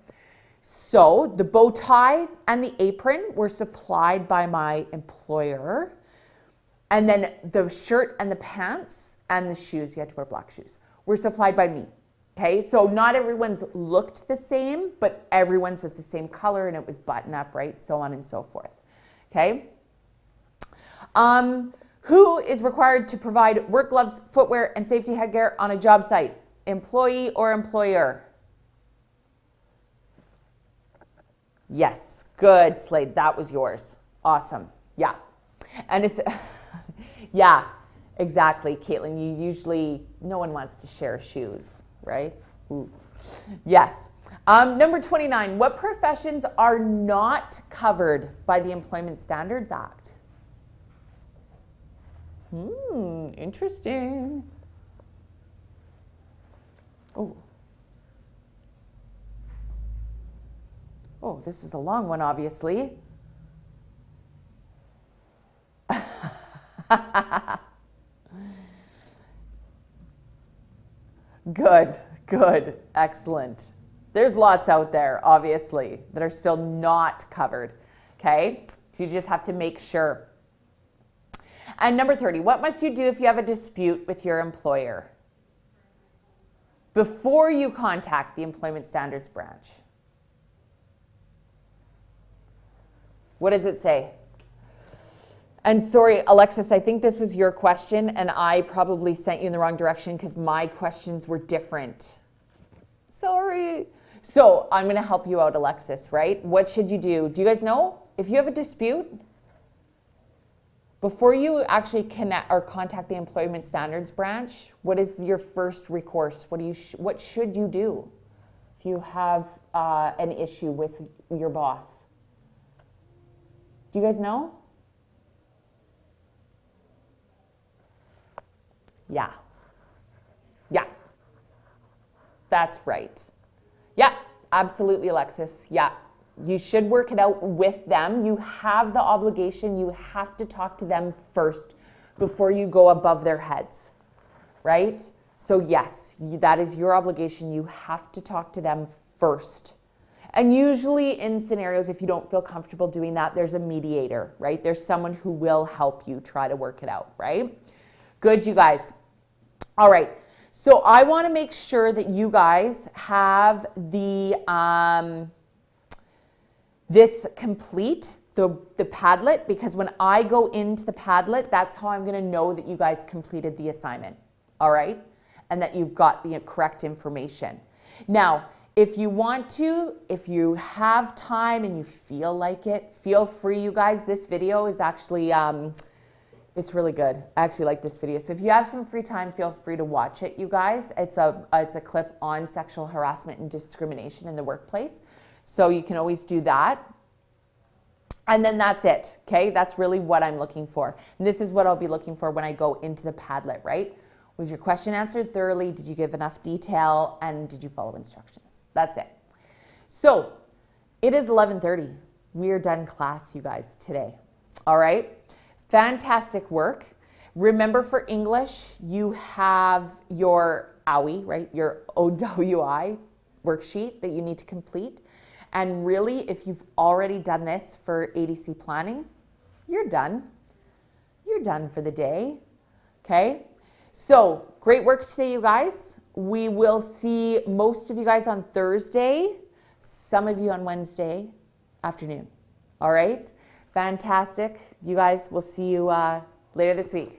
So the bow tie and the apron were supplied by my employer, and then the shirt and the pants and the shoes, you had to wear black shoes, were supplied by me. Okay, so not everyone's looked the same, but everyone's was the same color and it was button up, right? So on and so forth. Okay. Who is required to provide work gloves, footwear, and safety headgear on a job site? Employee or employer? Yes, good, Slade. That was yours. Awesome. Yeah. And it's, yeah, exactly, Caitlin. You usually, no one wants to share shoes, right? Ooh. Yes. Number 29, what professions are not covered by the Employment Standards Act? Interesting. Oh. Oh, this was a long one, obviously. Good, good, excellent. There's lots out there, obviously, that are still not covered, okay? So you just have to make sure. And number 30, what must you do if you have a dispute with your employer? Before you contact the Employment Standards Branch. What does it say? And sorry, Alexis, I think this was your question, and I probably sent you in the wrong direction because my questions were different. Sorry. So I'm going to help you out, Alexis, right? What should you do? Do you guys know? If you have a dispute, before you actually connect or contact the Employment Standards Branch, what is your first recourse? What should you do if you have an issue with your boss? Do you guys know? Yeah. Yeah. That's right. Yeah, absolutely, Alexis. Yeah. You should work it out with them. You have the obligation. You have to talk to them first before you go above their heads, right? So yes, that is your obligation. You have to talk to them first. And usually in scenarios, if you don't feel comfortable doing that, there's a mediator, right? There's someone who will help you try to work it out, right? Good, you guys. All right. So I want to make sure that you guys have the this complete, the Padlet, because when I go into the Padlet, that's how I'm going to know that you guys completed the assignment. All right? And that you've got the correct information. Now, if you want to, if you have time and you feel like it, feel free, you guys. This video is actually, it's really good. I actually like this video. So if you have some free time, feel free to watch it, you guys. It's a clip on sexual harassment and discrimination in the workplace. So you can always do that. And then that's it, okay? That's really what I'm looking for. And this is what I'll be looking for when I go into the Padlet, right? Was your question answered thoroughly? Did you give enough detail? And did you follow instructions? That's it. So it is 11:30. We are done class, you guys, today. All right? Fantastic work. Remember, for English, you have your OWI, right? Your OWI worksheet that you need to complete. And really, if you've already done this for ADC planning, you're done. You're done for the day, okay? So great work today, you guys. We will see most of you guys on Thursday, some of you on Wednesday afternoon. All right? Fantastic. You guys, we'll see you later this week.